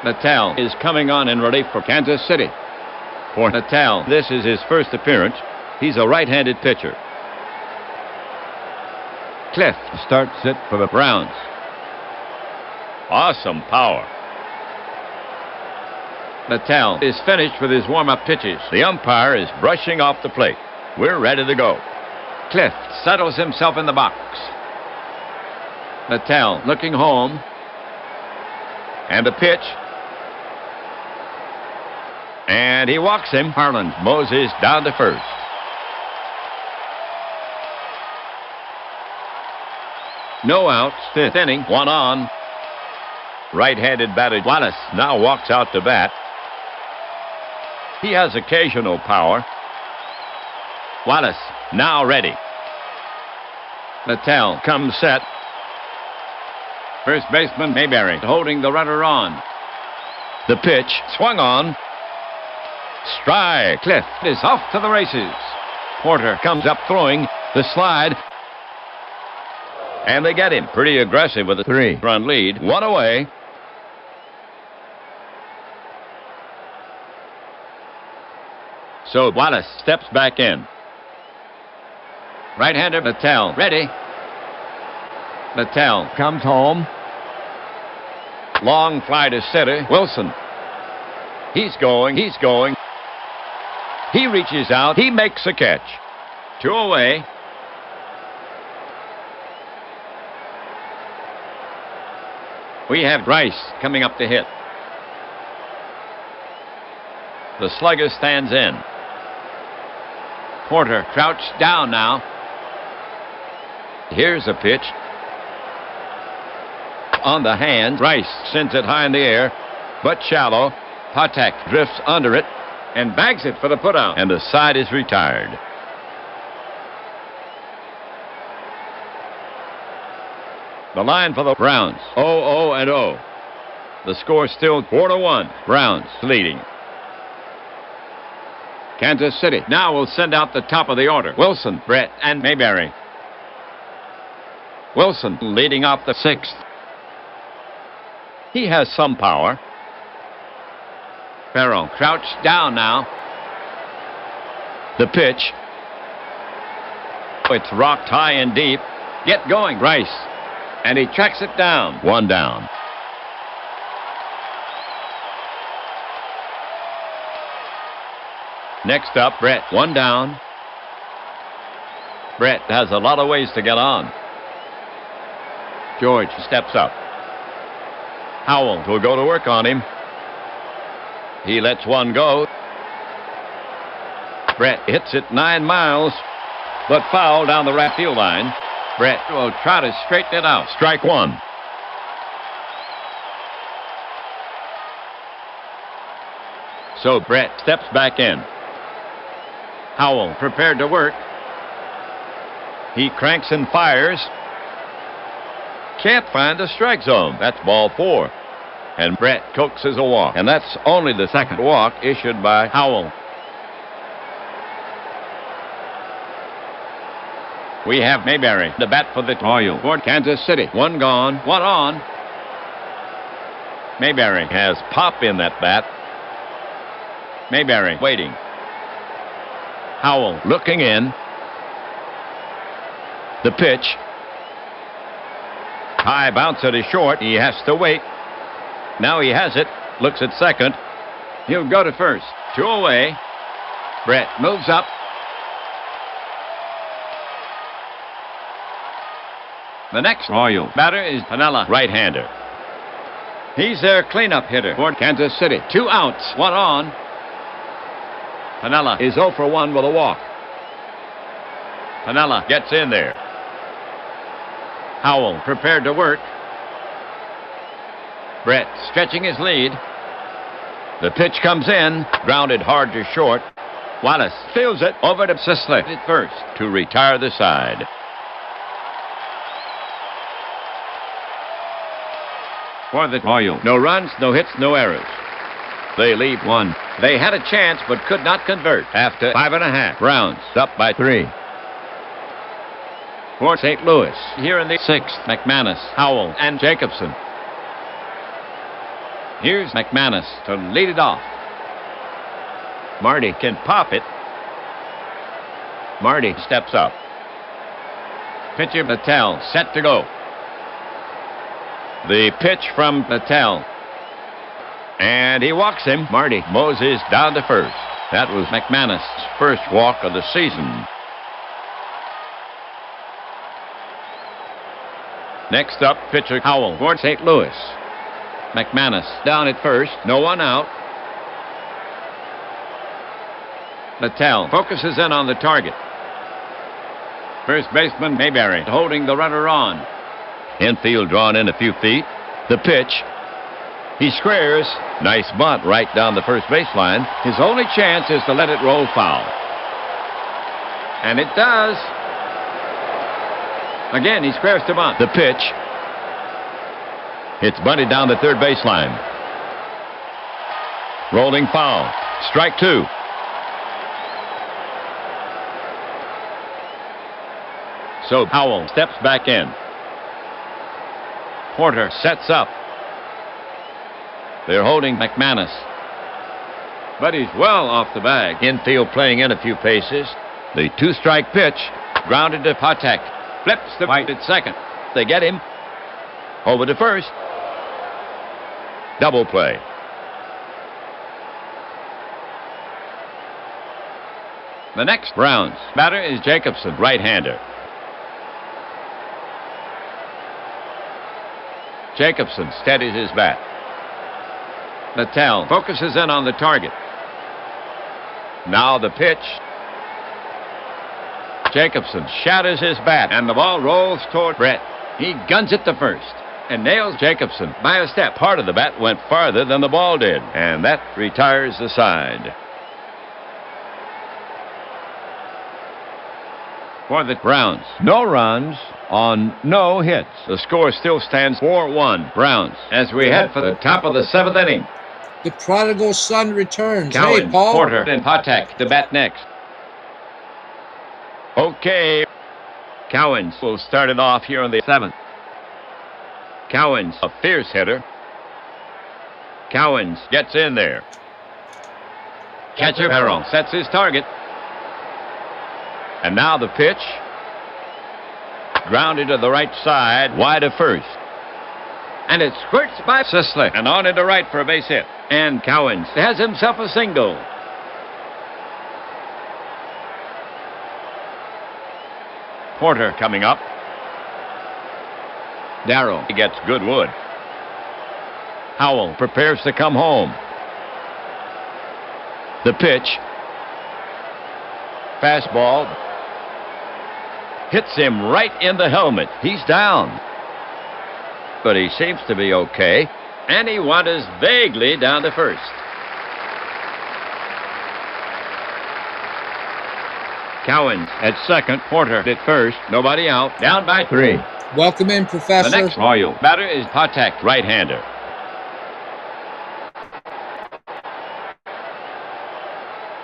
Natal is coming on in relief for Kansas City. For Natal, this is his first appearance. He's a right-handed pitcher. Cliff starts it for the Browns. Awesome power. Natal is finished with his warm-up pitches. The umpire is brushing off the plate. We're ready to go. Cliff settles himself in the box. Natal looking home. And the pitch. And he walks him. Harlan Moses down to first. No outs. 5th inning. 1 on. Right-handed batter Wallace now walks out to bat. He has occasional power. Wallace now ready. Natal comes set. First baseman Mayberry holding the runner on. The pitch swung on. Strike. Cliff is off to the races. Porter comes up throwing. The slide. And they get him. Pretty aggressive with a 3-run lead. 1 away. So Wallace steps back in. Right-hander Natal ready. Natal comes home. Long fly to center. Wilson. He's going. He's going. He reaches out. He makes a catch. 2 away. We have Rice coming up to hit. The slugger stands in. Porter crouched down now. Here's a pitch. On the hand, Rice sends it high in the air, but shallow. Patek drifts under it and bags it for the putout, and the side is retired. The line for the Browns, 0-0-0. The score still 4-1. Browns leading. Kansas City now will send out the top of the order. Wilson, Brett, and Mayberry. Wilson leading off the 6th. He has some power. Farrell crouched down now. The pitch. It's rocked high and deep. Get going, Rice. And he tracks it down. 1 down. Next up, Brett. 1 down. Brett has a lot of ways to get on. George steps up. Howell will go to work on him. He lets one go. Brett hits it 9 miles. but foul down the right field line. Brett will try to straighten it out. Strike one. So Brett steps back in. Howell prepared to work. He cranks and fires. Can't find the strike zone. That's ball four. And Brett coaxes a walk. And that's only the second walk issued by Howell. We have Mayberry, the bat for the Royals for Kansas City. One gone, one on. Mayberry has pop in that bat. Mayberry waiting. Howell looking in. The pitch. High bounce at his short. He has to wait. Now he has it. Looks at second. He'll go to first. Two away. Brett moves up. The next Royal batter is Piniella, right-hander. He's their cleanup hitter for Kansas City. 2 outs, 1 on. Piniella is 0 for 1 with a walk. Piniella gets in there. Howell prepared to work. Brett stretching his lead. The pitch comes in, grounded hard to short. Wallace fields it over to Sisley at first to retire the side. For the Royals, no runs, no hits, no errors. They lead one. They had a chance but could not convert after 5.5. Browns up by 3. For St. Louis, here in the 6th, McManus, Howell, and Jacobson. Here's McManus to lead it off. Marty can pop it. Marty steps up. Pitcher Patel set to go. The pitch from Patel. And he walks him. Marty moses down to first. That was McManus' first walk of the season. Next up, pitcher Howell for St. Louis. McManus down at first. No one out. Patel focuses in on the target. First baseman Mayberry holding the runner on. Infield drawn in a few feet. The pitch. He squares. Nice bunt right down the first baseline. His only chance is to let it roll foul. And it does. Again, he squares to bunt. The pitch. It's bunted down the third baseline. Rolling foul. Strike two. So Howell steps back in. Porter sets up. They're holding McManus. But he's well off the bag. Infield playing in a few paces. The 2-strike pitch. Grounded to Patek. Flips the right at second. They get him. Over to first. Double play. The next Browns batter is Jacobson, right-hander. Jacobson steadies his bat. Patel focuses in on the target. Now the pitch. Jacobson shatters his bat, and the ball rolls toward Brett. He guns it to first and nails Jacobson by a step. Part of the bat went farther than the ball did, and that retires the side. For the Browns, no runs on no hits. The score still stands 4-1 Browns as we head for the top of the 7th inning. The prodigal son returns. Cowan, Hey, Paul. Porter, and Patek to bat next. Okay. Cowens will start it off here in the 7th. Cowens, a fierce hitter. Cowens gets in there. Catcher Harwell sets his target. And now the pitch. Grounded to the right side, wide of first. And it squirts by Sisley and on into right for a base hit. And Cowens has himself a single. Porter coming up. Darrow gets good wood. Howell prepares to come home. The pitch. Fastball. hits him right in the helmet. He's down. But he seems to be okay, and he wanders vaguely down to first. Cowens at second, Porter at first, nobody out, down by 3. Welcome in, Professor. The next Royal batter is Patek, right-hander.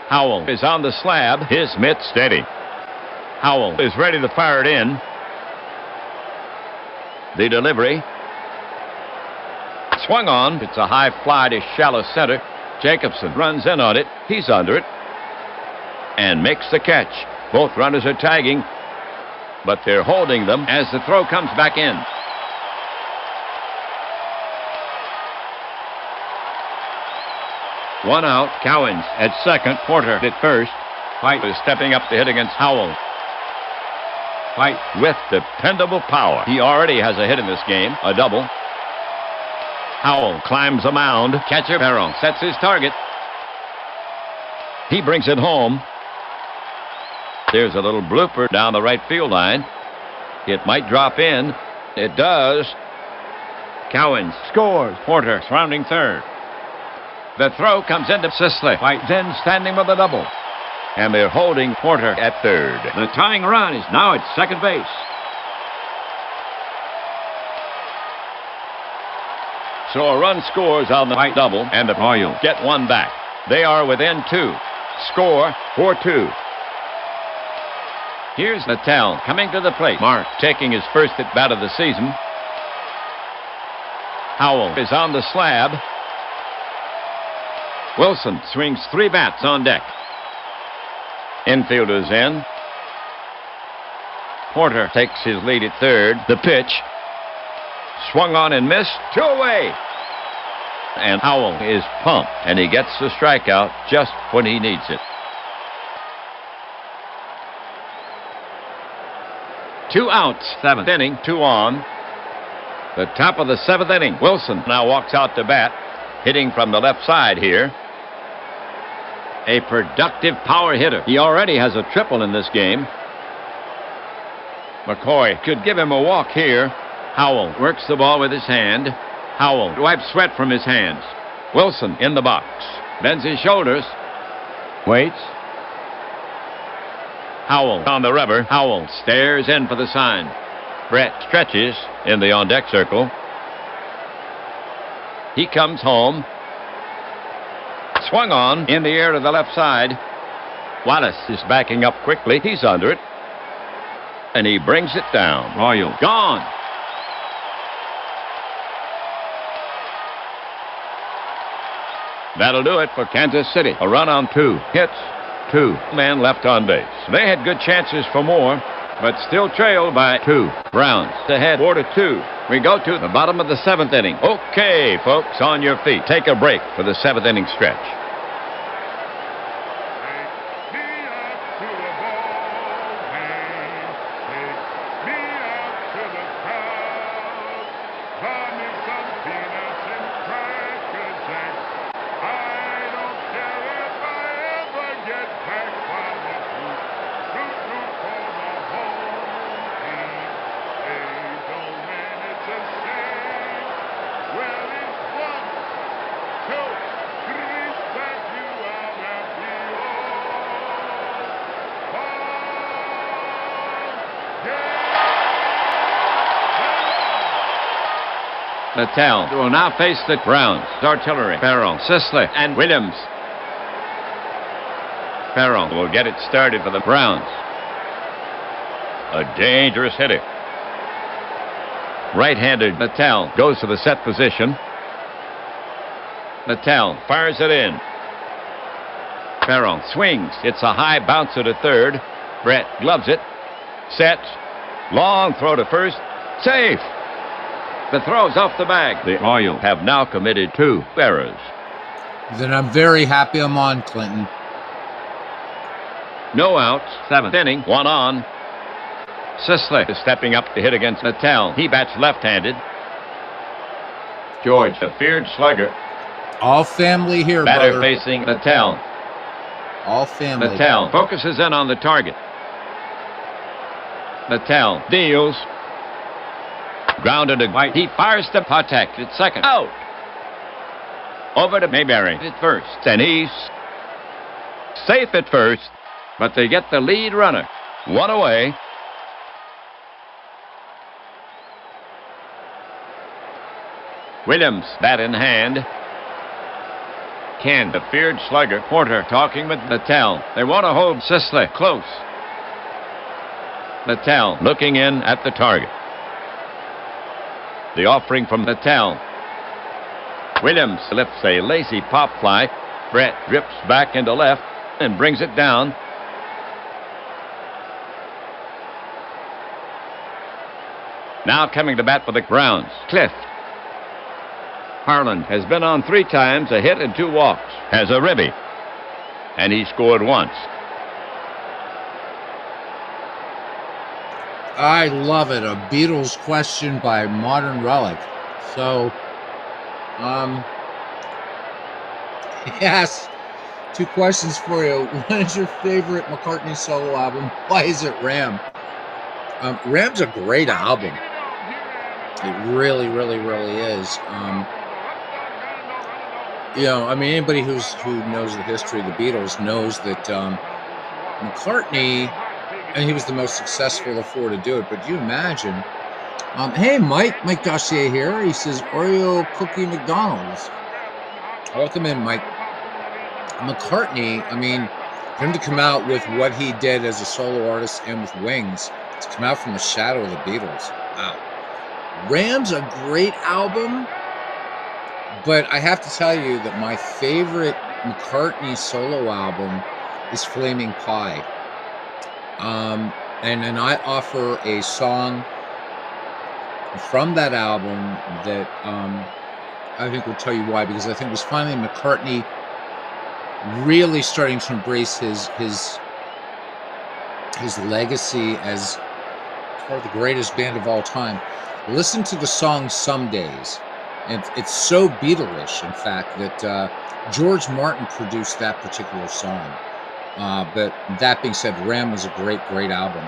Howell is on the slab, his mitt steady. Howell is ready to fire it in. The delivery. Swung on. It's a high fly to shallow center. Jacobson runs in on it. He's under it. And makes the catch. Both runners are tagging, but they're holding them as the throw comes back in. One out. Cowens at second. Porter at first. White is stepping up to hit against Howell. White with dependable power. He already has a hit in this game, a double. Howell climbs the mound. Catcher Barrow sets his target. He brings it home. There's a little blooper down the right field line. It might drop in. It does. Cowens scores. Porter surrounding third. The throw comes into Sisley. White then standing with a double. And they're holding Porter at third. The tying run is now at second base. So a run scores on the White double, and the Royals get one back. They are within 2. Score 4-2. Here's Natal coming to the plate. Mark taking his first at bat of the season. Howell is on the slab. Wilson swings 3 bats on deck. Infielders in. Porter takes his lead at third. The pitch. Swung on and missed. 2 away. And Howell is pumped, and he gets the strikeout just when he needs it. 2 outs, 7th inning, 2 on. The top of the 7th inning. Wilson now walks out to bat, hitting from the left side here. A productive power hitter. He already has a triple in this game. McCoy could give him a walk here. Howell works the ball with his hand. Howell wipes sweat from his hands. Wilson in the box. Bends his shoulders. Waits. Howell on the rubber. Howell stares in for the sign. Brett stretches in the on-deck circle. He comes home. Swung on in the air to the left side. Wallace is backing up quickly. He's under it. And he brings it down. Royal gone. That'll do it for Kansas City. A run on 2 hits. 2 men left on base. They had good chances for more, but still trailed by 2. Browns ahead 4-2. We go to the bottom of the 7th inning. Okay, folks, on your feet. Take a break for the 7th inning stretch. Natal will now face the Browns. Artillery, Farrell, Sisley, and Williams. Farrell will get it started for the Browns. A dangerous hitter. Right-handed Natal goes to the set position. Natal fires it in. Farrell swings. It's a high bouncer to third. Brett gloves it. Sets. Long throw to first. Safe. The throw's off the bag. The Royals have now committed 2 errors. Then I'm very happy I'm on, Clinton. No outs. 7th inning. 1 on. Sisley is stepping up to hit against Natal. He bats left-handed. George, the feared slugger. All family here, Batter brother. facing Natal. All family. Natal focuses in on the target. Littell deals. Grounded to White. He fires to Patek at second. Out. Over to Mayberry at first. And he's safe at first. But they get the lead runner. One away. Williams, bat in hand. Ken, the feared slugger. Porter talking with Littell. They want to hold Sisley close. Littell looking in at the target. The offering from Littell. Williams lifts a lazy pop fly. Brett drips back into left and brings it down. Now coming to bat for the Browns, Cliff. Harlan has been on 3 times, a hit and 2 walks. Has a ribby. And he scored once. I love it. A Beatles question by Modern Relic. So, yes, 2 questions for you. What is your favorite McCartney solo album? Why is it Ram? Ram's a great album. It really, really, really is. You know, I mean, anybody who knows the history of the Beatles knows that McCartney, and he was the most successful of the 4 to do it. But you imagine, hey, Mike Dossier here. He says Oreo cookie McDonald's. Welcome in, Mike. McCartney, I mean, for him to come out with what he did as a solo artist and with Wings, to come out from the shadow of the Beatles. Wow. Ram's a great album. But I have to tell you that my favorite McCartney solo album is Flaming Pie. And I offer a song from that album that I think will tell you why, because I think it was finally McCartney really starting to embrace his legacy as part of the greatest band of all time. Listen to the song Some Days. And it's so Beatles-ish, in fact, that George Martin produced that particular song. But that being said, Ram was a great, great album.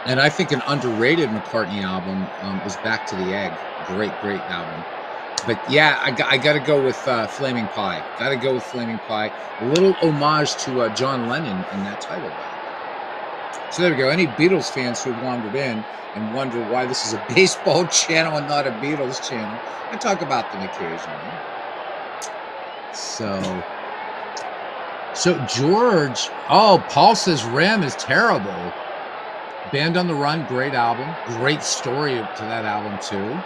And I think an underrated McCartney album is Back to the Egg. Great, great album. But yeah, I got to go with Flaming Pie. Got to go with Flaming Pie. A little homage to John Lennon in that title, by the way. So there we go. Any Beatles fans who wandered in and wonder why this is a baseball channel and not a Beatles channel, I talk about them occasionally. So George, Paul says Ram is terrible. Band on the Run, great album. Great story to that album too.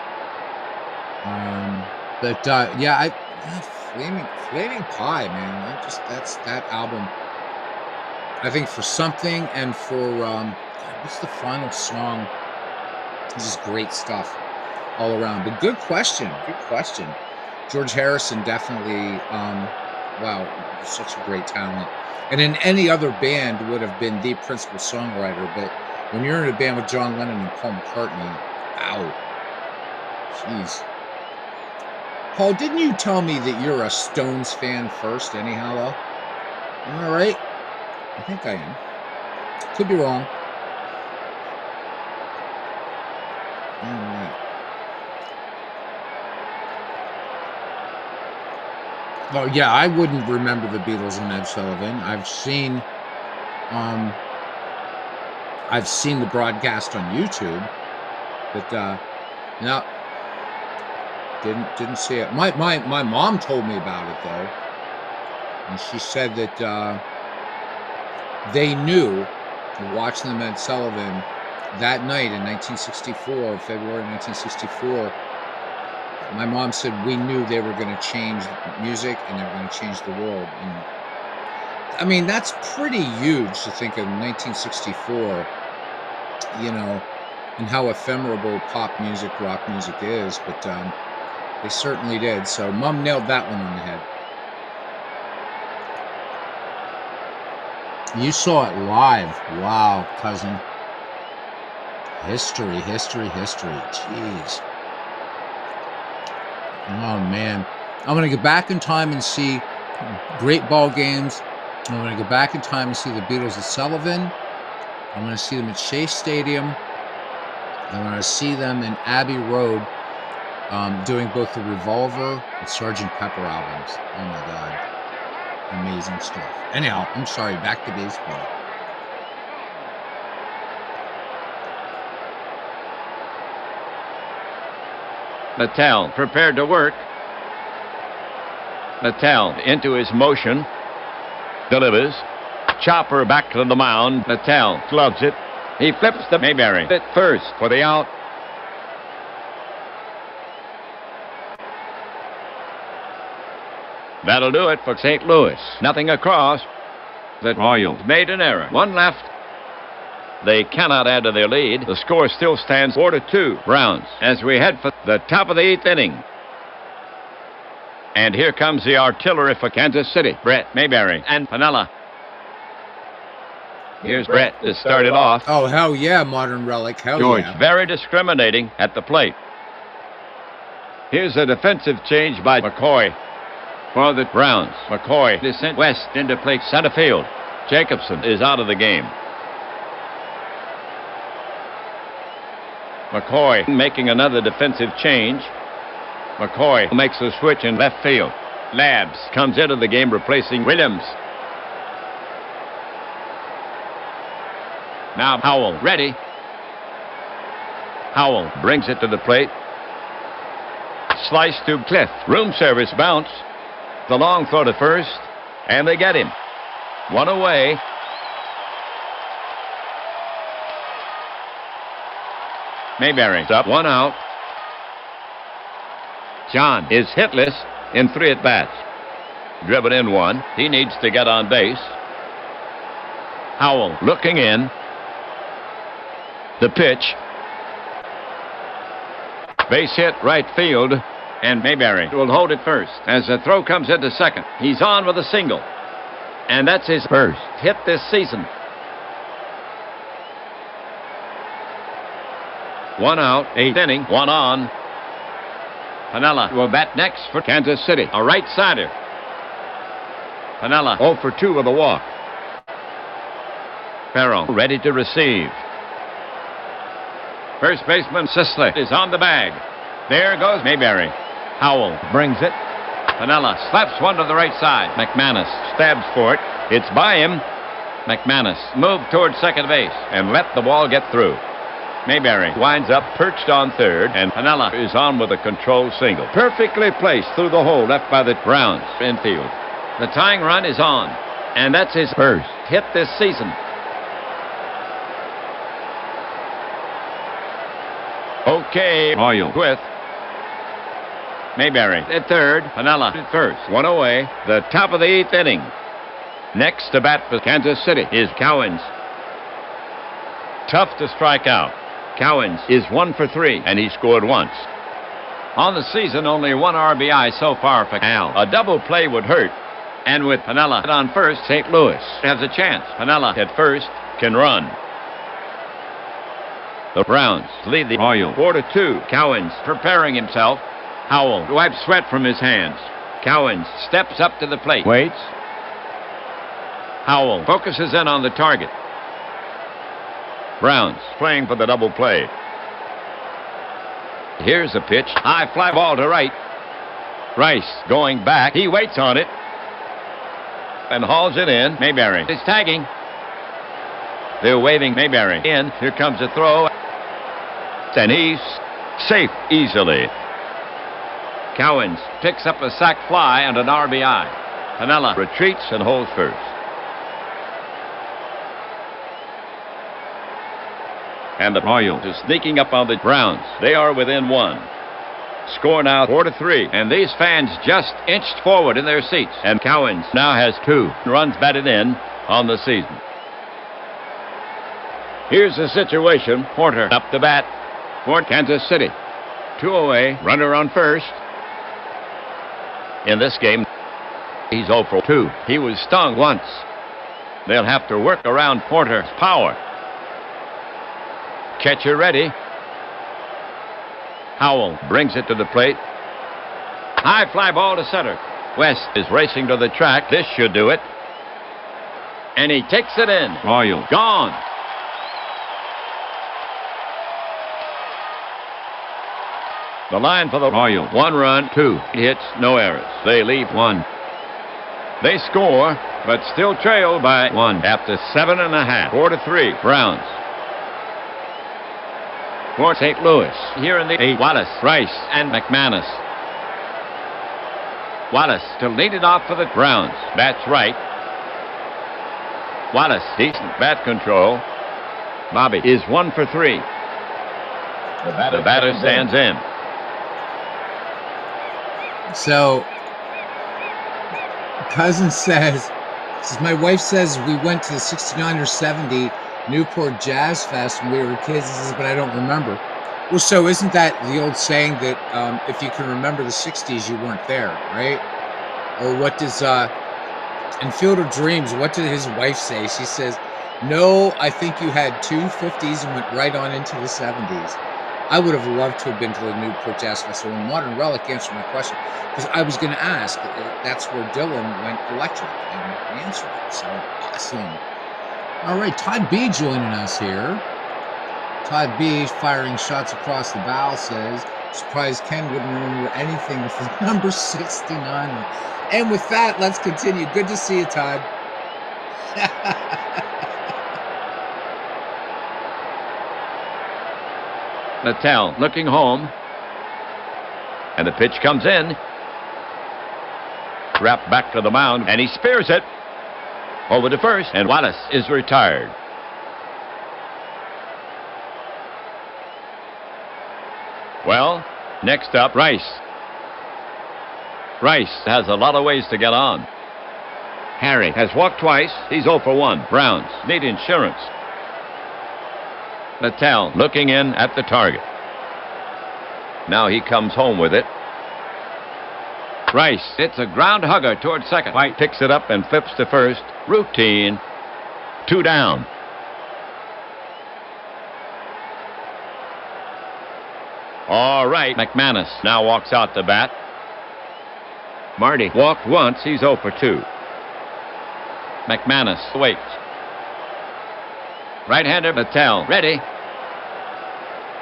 Flaming Pie, man. That's that album. I think for Something and for what's the final song? This is great stuff all around. But good question. George Harrison definitely, wow, such a great talent. And in any other band would have been the principal songwriter. But when you're in a band with John Lennon and Paul McCartney, wow, jeez. Paul, didn't you tell me that you're a Stones fan first, anyhow, though? Am I right? I think I am. Could be wrong. All right. Well, yeah, I wouldn't remember the Beatles and Ed Sullivan. I've seen the broadcast on YouTube, but no, didn't see it. My mom told me about it though, and she said that they knew, watching them Ed Sullivan that night in 1964, February 1964. My mom said we knew they were going to change music and they were going to change the world. And I mean, that's pretty huge to think of 1964, you know, and how ephemeral pop music, rock music is. But they certainly did. So Mom nailed that one on the head. You saw it live. Wow, cousin. History. Jeez. Oh, man. I'm going to go back in time and see great ball games. I'm going to go back in time and see the Beatles and Sullivan. I'm going to see them at Shea Stadium. I'm going to see them in Abbey Road, doing both the Revolver and Sgt. Pepper albums. Oh my God. Amazing stuff. Anyhow, I'm sorry, back to baseball. Natal prepared to work. Natal into his motion. Delivers. Chopper back to the mound. Natal gloves it. He flips to Mayberry at first for the out. That'll do it for St. Louis. Nothing across. The Royals made an error. One left. They cannot add to their lead. The score still stands 4-2. Browns as we head for the top of the 8th inning. And here comes the artillery for Kansas City. Brett, Mayberry, and Piniella. Here's Brett to start it off. Oh, hell yeah, Modern Relic. Hell George, yeah. very discriminating at the plate. Here's a defensive change by McCoy for the Browns. McCoy is sent west into play center field. Jacobson is out of the game. McCoy making another defensive change. McCoy makes a switch in left field. Labs comes into the game replacing Williams. Now Howell ready. Howell brings it to the plate. Slice to Cliff. Room service bounce. The long throw to first. And they get him. One away. Mayberry's up. One out. John is hitless in 3 at-bats. Driven in 1. He needs to get on base. Howell looking in. The pitch. Base hit right field. And Mayberry will hold it first. As the throw comes into second, he's on with a single. And that's his first hit this season. 1 out, 8th inning, 1 on. Piniella will bat next for Kansas City. A right-sider. Piniella 0 for 2 with a walk. Farrell ready to receive. First baseman Sisler is on the bag. There goes Mayberry. Howell brings it. Piniella slaps one to the right side. McManus stabs for it. It's by him. McManus moved towards second base and let the ball get through. Mayberry winds up perched on third, and Piniella is on with a controlled single. Perfectly placed through the hole left by the Browns infield. The tying run is on, and that's his first hit this season. Okay, Royal with Mayberry at third, Piniella at first. One away, the top of the 8th inning. Next to bat for Kansas City is Cowens. Tough to strike out. Cowens is 1 for 3, and he scored once. On the season, only 1 RBI so far for Al. A double play would hurt. And with Piniella on first, St. Louis has a chance. Piniella at first can run. The Browns lead the Royals 4-2. Cowens preparing himself. Howell wipes sweat from his hands. Cowens steps up to the plate. Waits. Howell focuses in on the target. Browns playing for the double play. Here's a pitch. High fly ball to right. Rice going back. He waits on it and hauls it in. Mayberry is tagging. They're waving Mayberry in. Here comes a throw. And he's safe easily. Cowens picks up a sac fly and an RBI. Piniella retreats and holds first. And the Royals is sneaking up on the Browns. They are within 1. Score now 4-3. And these fans just inched forward in their seats. And Cowens now has 2 runs batted in on the season. Here's the situation. Porter up to bat for Kansas City. 2 away. Runner on first. In this game, he's 0 for 2. He was stung once. They'll have to work around Porter's power. Catcher ready. Howell brings it to the plate. High fly ball to center. West is racing to the track. This should do it. And he takes it in. Royals gone. The line for the Royals. 1 run, 2 hits, no errors. They leave 1. They score, but still trail by 1 after 7.5. 4-3, Browns. For St. Louis, here in the 8th, Wallace, Rice, and McManus. Wallace to lead it off for the Browns. That's right. Wallace, decent bat control. Bobby is 1 for 3. The batter stands in. So, cousin says, my wife says we went to the 69 or 70 Newport Jazz Fest when we were kids. He says, but I don't remember. Well, so isn't that the old saying that if you can remember the 60s, you weren't there, right? Or what does, in Field of Dreams, what did his wife say? She says, no, I think you had 2 50s and went right on into the 70s. I would have loved to have been to the Newport Jazz Festival. And Modern Relic answered my question because I was going to ask. That's where Dylan went electric and answered it. So awesome. All right, Todd B joining us here. Todd B firing shots across the bow says, surprised Ken wouldn't remember anything with the number 69. And with that, let's continue. Good to see you, Todd. Natal looking home. And the pitch comes in. Wrapped back to the mound, and he spears it. Over to first, and Wallace is retired. Well, next up, Rice. Rice has a lot of ways to get on. Harry has walked twice. He's 0 for 1. Browns need insurance. Natal looking in at the target. Now he comes home with it. Rice hits a ground hugger towards second. White picks it up and flips to first. Routine. 2 down. All right, McManus now walks out to bat. Marty walked once. He's 0 for 2. McManus waits. Right-hander Natal ready.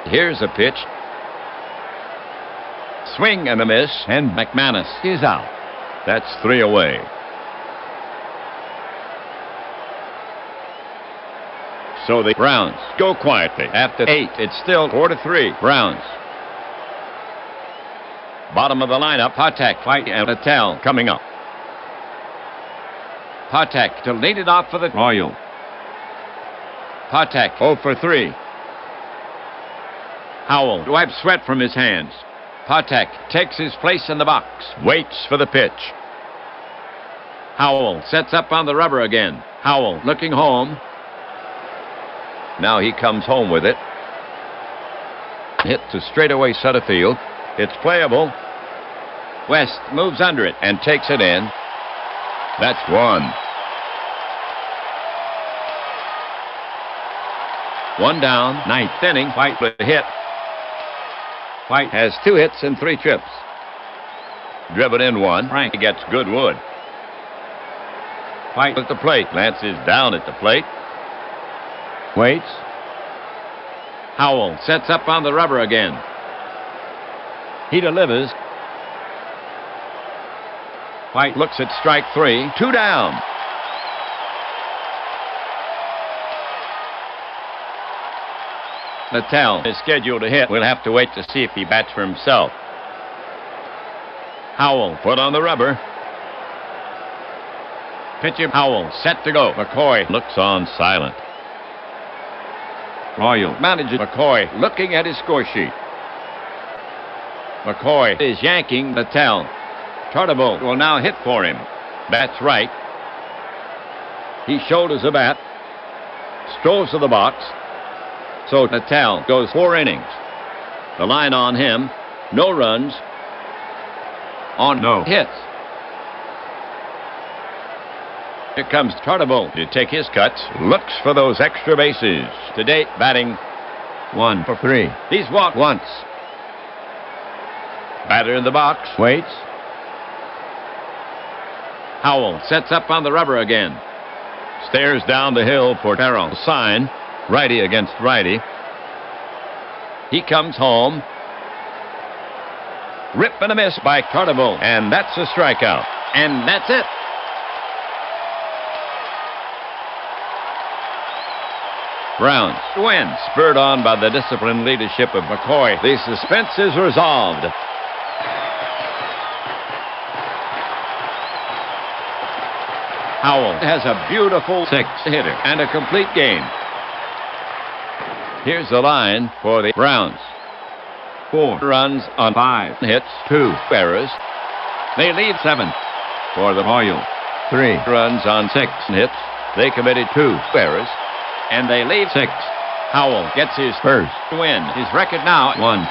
Here's a pitch. Swing and a miss, and McManus is out. That's 3 away. So the Browns go quietly. After 8, it's still 4-3 Browns. Bottom of the lineup, Patek, White, and Natal coming up. Patek to lead it off for the Royals. Patek 0 for 3. Howell wipes sweat from his hands. Patek takes his place in the box. Waits for the pitch. Howell sets up on the rubber again. Howell looking home. Now he comes home with it. Hit to straightaway center field. It's playable. West moves under it and takes it in. That's 1. 1 down, 9th inning. White with a hit. White has 2 hits and 3 trips. Driven in 1. Frank gets good wood. White at the plate. Lance is down at the plate. Waits. Howell sets up on the rubber again. He delivers. White looks at strike 3. 2 down. Natal is scheduled to hit. We'll have to wait to see if he bats for himself. Howell put on the rubber. Pitcher Howell set to go. McCoy looks on silent. Royal manager McCoy looking at his score sheet. McCoy is yanking Natal. Tartable will now hit for him. That's right. He shoulders a bat. Strolls to the box. So Natal goes 4 innings. The line on him, no runs, on no hits. Here comes Tartable to take his cuts. Looks for those extra bases. To date, batting 1 for 3. He's walked once. Batter in the box. Waits. Howell sets up on the rubber again. Stares down the hill for Terrell. Sign. Righty against righty. He comes home. Rip and a miss by Carnival, and that's a strikeout. And that's it. Browns win, spurred on by the disciplined leadership of McCoy. The suspense is resolved. Howell has a beautiful six-hitter and a complete game. Here's the line for the Browns. 4 runs on 5 hits, 2 errors. They lead 7 for the Royals. 3 runs on 6 hits. They committed 2 errors, and they lead 6. Howell gets his first win. His record now 1-0.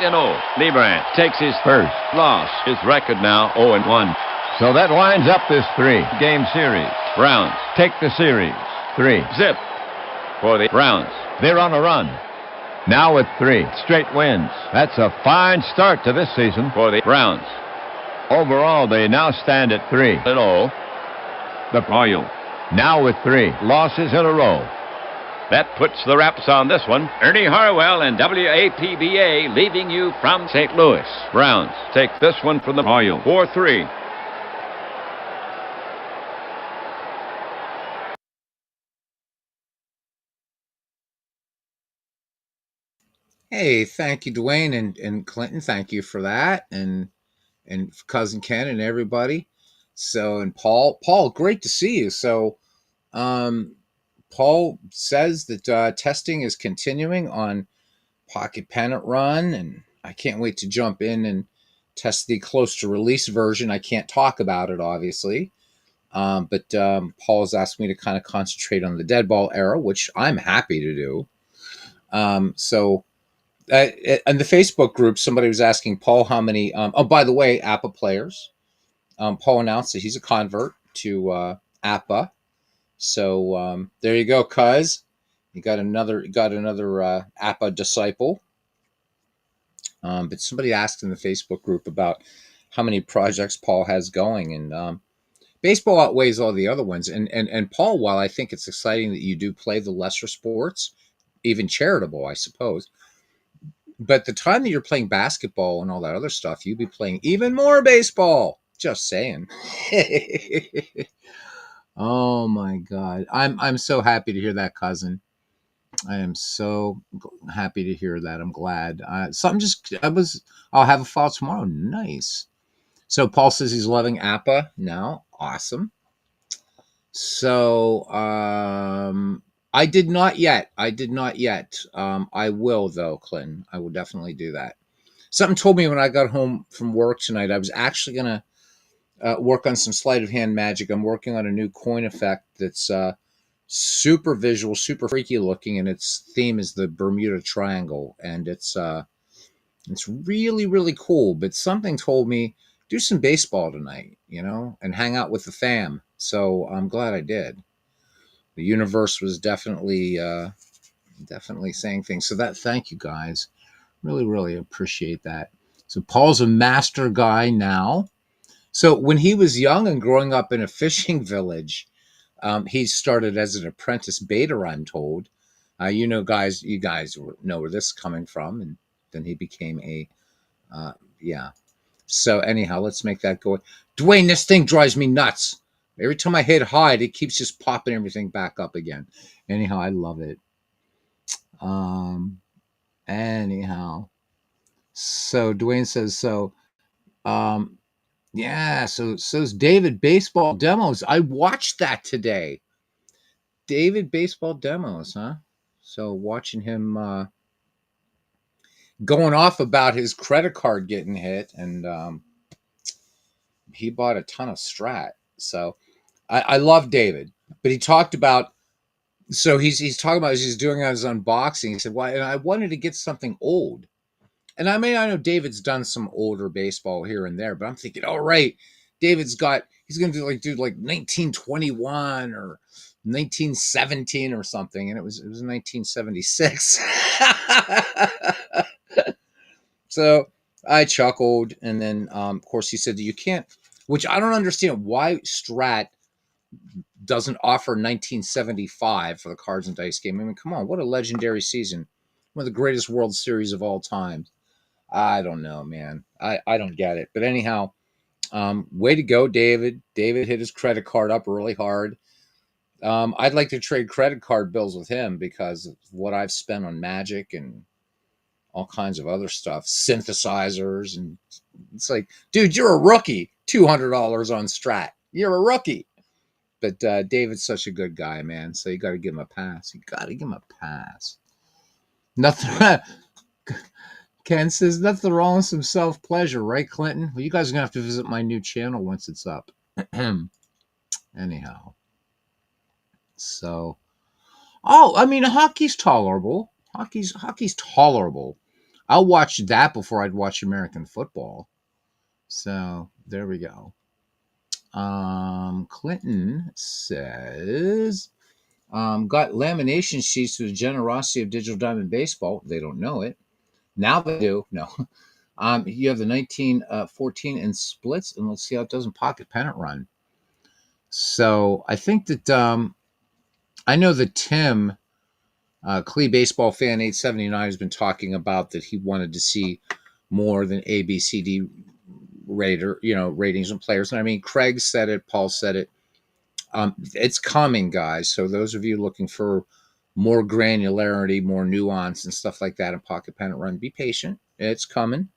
Lebrant takes his first loss. His record now 0-1. So that winds up this 3-game series. Browns take the series 3-zip for the Browns. They're on a run. Now with 3 straight wins. That's a fine start to this season for the Browns. Overall, they now stand at 3-0. The Royals now with 3 losses in a row. That puts the wraps on this one. Ernie Harwell and WAPBA leaving you from St. Louis. Browns take this one from the Royals 4-3. Hey, thank you, Dwayne and Clinton. Thank you for that, and cousin Ken and everybody. So, and Paul, great to see you. So, Paul says that testing is continuing on Pocket Pennant Run, and I can't wait to jump in and test the close to release version. I can't talk about it, obviously, but Paul has asked me to kind of concentrate on the dead ball era, which I'm happy to do. So. In the Facebook group, somebody was asking Paul how many. Oh, by the way, APBA players. Paul announced that he's a convert to APBA. So there you go, cuz. You got another APBA disciple. But somebody asked in the Facebook group about how many projects Paul has going, and baseball outweighs all the other ones. And Paul, while I think it's exciting that you do play the lesser sports, even charitable, I suppose. But the time that you're playing basketball and all that other stuff, you'd be playing even more baseball. Just saying. Oh my God. I'm so happy to hear that, cousin. I am so happy to hear that. I'm glad. I'll have a file tomorrow. Nice. So Paul says he's loving APBA now. Awesome. So, I did not yet. I will, though, Clinton. I will definitely do that. Something told me when I got home from work tonight, I was actually going to work on some sleight of hand magic. I'm working on a new coin effect that's super visual, super freaky looking, and its theme is the Bermuda Triangle. And it's really, really cool. But something told me, do some baseball tonight, and hang out with the fam. So I'm glad I did. The universe was definitely saying things. So thank you guys. Really, really appreciate that. So Paul's a master guy now. So when he was young and growing up in a fishing village, he started as an apprentice baiter, I'm told. You guys know where this is coming from. And then he became yeah. So anyhow, let's make that go. Dwayne, this thing drives me nuts. Every time I hit hide, it keeps just popping everything back up again. Anyhow, I love it. Anyhow. So Dwayne says, yeah, so's David Baseball Demos. I watched that today. David Baseball Demos, huh? So watching him going off about his credit card getting hit, and he bought a ton of Strat. So I love David, but he talked about, so he's talking about, he's doing his unboxing. He said, "Why?" And I wanted to get something old. And I know David's done some older baseball here and there, but I'm thinking, all right, he's going to do like 1921 or 1917 or something. And it was 1976. So I chuckled. And then, of course, he said that you can't, which I don't understand why Strat doesn't offer 1975 for the cards and dice game. I mean, come on, what a legendary season. One of the greatest World Series of all time. I don't know, man. I don't get it. But anyhow, way to go, David. David hit his credit card up really hard. I'd like to trade credit card bills with him because of what I've spent on Magic and all kinds of other stuff, synthesizers, and it's like, dude, you're a rookie. $200 on Strat. You're a rookie. But David's such a good guy, man. So you got to give him a pass. You got to give him a pass. Nothing. Ken says nothing wrong with some self pleasure, right, Clinton? Well, you guys are gonna have to visit my new channel once it's up. Anyhow, so I mean, hockey's tolerable. Hockey's tolerable. I'll watch that before I'd watch American football. So there we go. Clinton says, got lamination sheets through the generosity of Digital Diamond Baseball. They don't know it. Now they do. No. You have the 1914 in splits, and let's see how it does in pocket pennant run. So I think that I know that Tim, Clee Baseball Fan 879, has been talking about that he wanted to see more than ABCD ratings and players. And I mean, Craig said it, Paul said it. It's coming, guys. So those of you looking for more granularity, more nuance, and stuff like that in pocket pennant run, be patient. It's coming,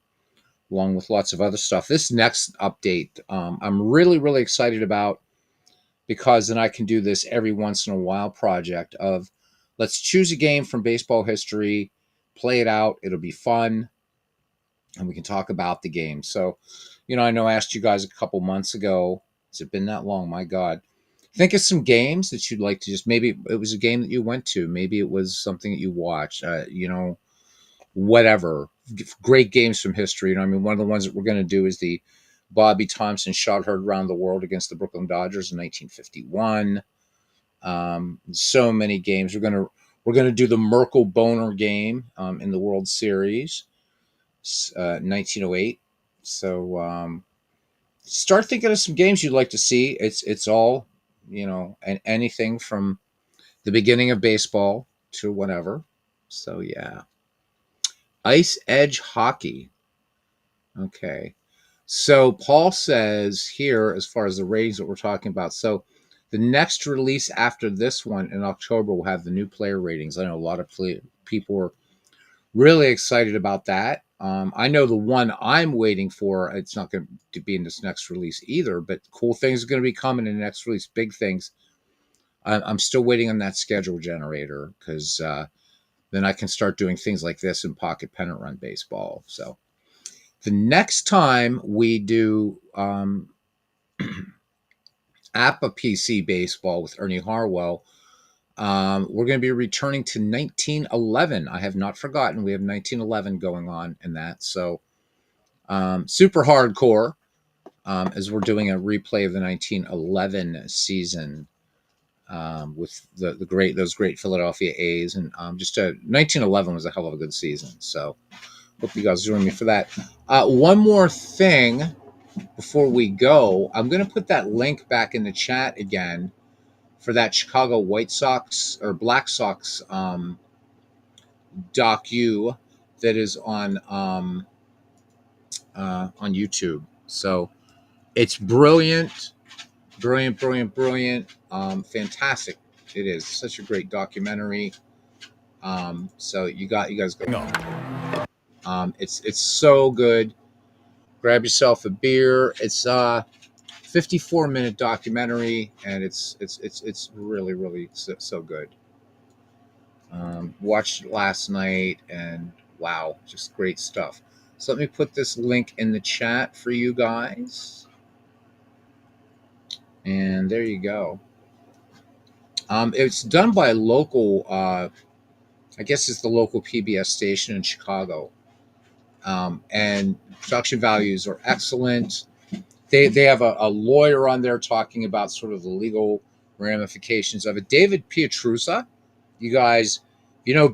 along with lots of other stuff. This next update, I'm really, really excited about, because then I can do this every once in a while project of let's choose a game from baseball history, play it out. It'll be fun, and we can talk about the game. So, I know I asked you guys a couple months ago. Has it been that long? My God. Think of some games that you'd like to just, maybe it was a game that you went to. Maybe it was something that you watched, whatever. Great games from history. I mean, one of the ones that we're going to do is the Bobby Thompson shot heard around the world against the Brooklyn Dodgers in 1951. So many games. We're gonna do the Merkle Boner game in the World Series, 1908. So start thinking of some games you'd like to see. It's all, and anything from the beginning of baseball to whatever. So yeah. Ice Edge Hockey. Okay. So Paul says here, as far as the ratings that we're talking about, so the next release after this one in October will have the new player ratings. I know a lot of people are really excited about that. I know the one I'm waiting for, it's not going to be in this next release either, but cool things are going to be coming in the next release, big things. I'm still waiting on that schedule generator, because then I can start doing things like this in pocket pennant run baseball. So the next time we do APBA PC baseball with Ernie Harwell, we're going to be returning to 1911. I have not forgotten. We have 1911 going on in that. So super hardcore, as we're doing a replay of the 1911 season with those great Philadelphia A's. And 1911 was a hell of a good season. So hope you guys join me for that. One more thing before we go, I'm going to put that link back in the chat again for that Chicago White Sox or Black Sox docu that is on YouTube. So it's brilliant, fantastic. It is such a great documentary. So you guys go. It's so good. Grab yourself a beer. It's 54-minute documentary, and it's really, really so good. Watched it last night, and wow, just great stuff. So let me put this link in the chat for you guys, and there you go. It's done by a local, I guess it's the local PBS station in Chicago, and production values are excellent. They have a lawyer on there talking about sort of the legal ramifications of it. David Pietrusa, you guys,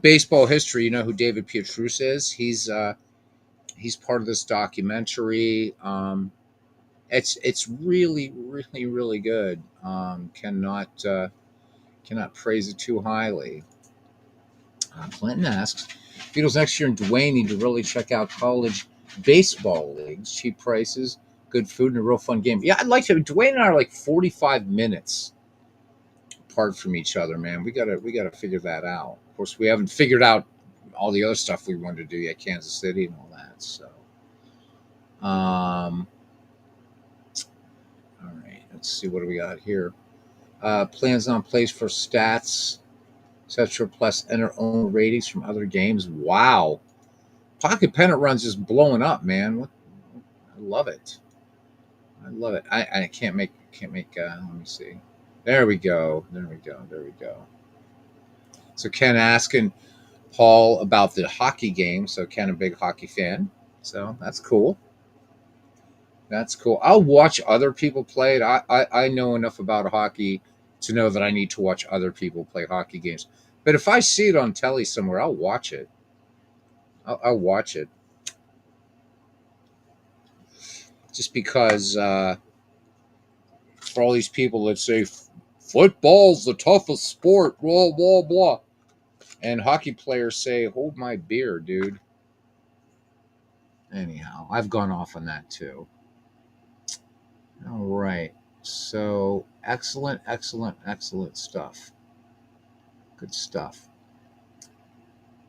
baseball history. You know who David Pietrusa is. He's part of this documentary. It's really, really, really good. Cannot praise it too highly. Clinton asks, Beatles next year and Dwayne need to really check out college baseball leagues. Cheap prices, good food, and a real fun game. Yeah, I'd like to. Dwayne and I are like 45 minutes apart from each other, man. We gotta figure that out. Of course, we haven't figured out all the other stuff we wanted to do yet, Kansas City and all that. So, all right, let's see what do we got here. Plans on place for stats, etc. Plus enter own ratings from other games. Wow, Pocket Pennant Run's just blowing up, man. I love it. I love it. I can't make. Let me see. There we go. So Ken asking Paul about the hockey game. So Ken, a big hockey fan. So that's cool. That's cool. I'll watch other people play it. I know enough about hockey to know that I need to watch other people play hockey games. But if I see it on telly somewhere, I'll watch it. I'll watch it. Just because for all these people that say football's the toughest sport, blah, blah, blah. And hockey players say, hold my beer, dude. Anyhow, I've gone off on that too. All right. So excellent stuff. Good stuff.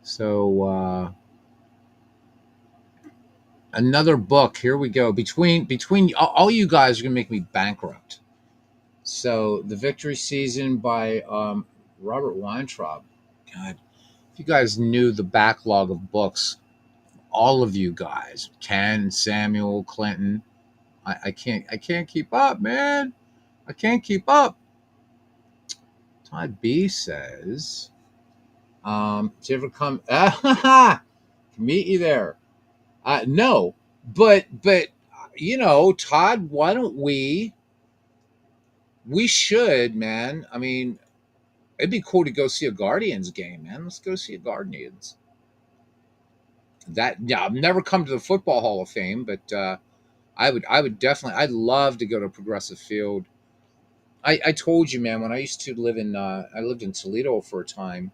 So another book. Here we go. Between all you guys are gonna make me bankrupt. So the Victory Season by Robert Weintraub. God, if you guys knew the backlog of books, all of you guys, Ken, Samuel, Clinton, I can't keep up, man. I can't keep up. Todd B says, "Did you ever come? Meet you there? No, but Todd, why don't we? We should, man. I mean, it'd be cool to go see a Guardians game, man. Let's go see a Guardians. I've never come to the Football Hall of Fame, but I would definitely. I'd love to go to Progressive Field. I told you, man, when I used to live I lived in Toledo for a time,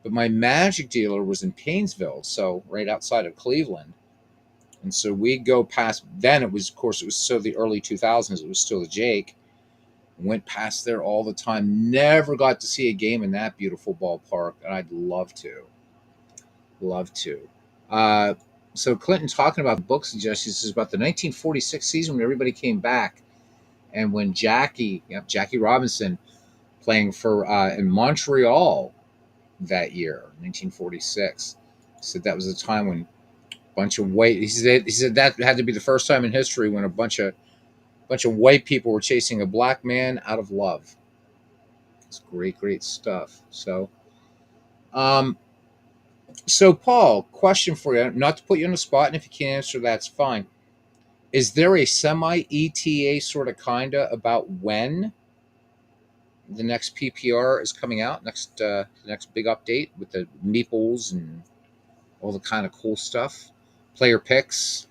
but my Magic dealer was in Painesville, so right outside of Cleveland, and so we'd go past. Then it was, of course, it was still the early 2000s. It was still the Jake. Went past there all the time. Never got to see a game in that beautiful ballpark, and I'd love to. Love to. So Clinton talking about book suggestions is about the 1946 season when everybody came back, and when Jackie Robinson, playing for in Montreal that year, 1946, said that was a time when a bunch of white. He said that had to be the first time in history when a bunch of white people were chasing a black man out of love. It's great stuff. So Paul, question for you, not to put you on the spot, and if you can't answer, that's fine. Is there a semi-ETA sort of kinda about when the next PPR is coming out? The next big update with the meeples and all the kind of cool stuff, player picks.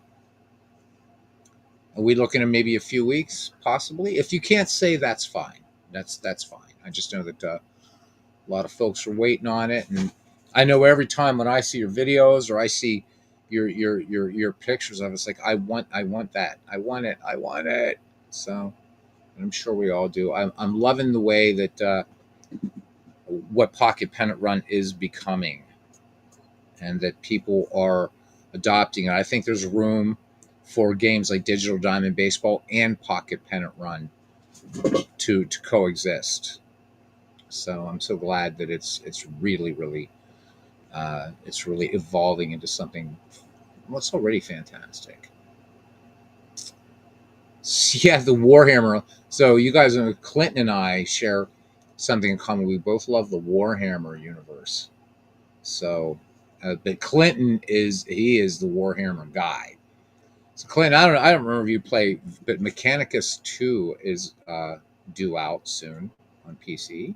Are we looking at maybe a few weeks, possibly? If you can't say, that's fine. That's fine. I just know that a lot of folks are waiting on it, and I know every time when I see your videos or I see your pictures of it, it's like I want that. I want it. So I'm sure we all do. I'm loving the way that what Pocket Pennant Run is becoming, and that people are adopting it. I think there's room for games like Digital Diamond Baseball and Pocket Pennant Run to coexist. So I'm so glad that it's really evolving into something what's already fantastic. Yeah, the Warhammer. So you guys, Clinton and I share something in common. We both love the Warhammer universe. So, but Clinton is the Warhammer guy. So Clinton, I don't remember if you play, but Mechanicus 2 is due out soon on PC.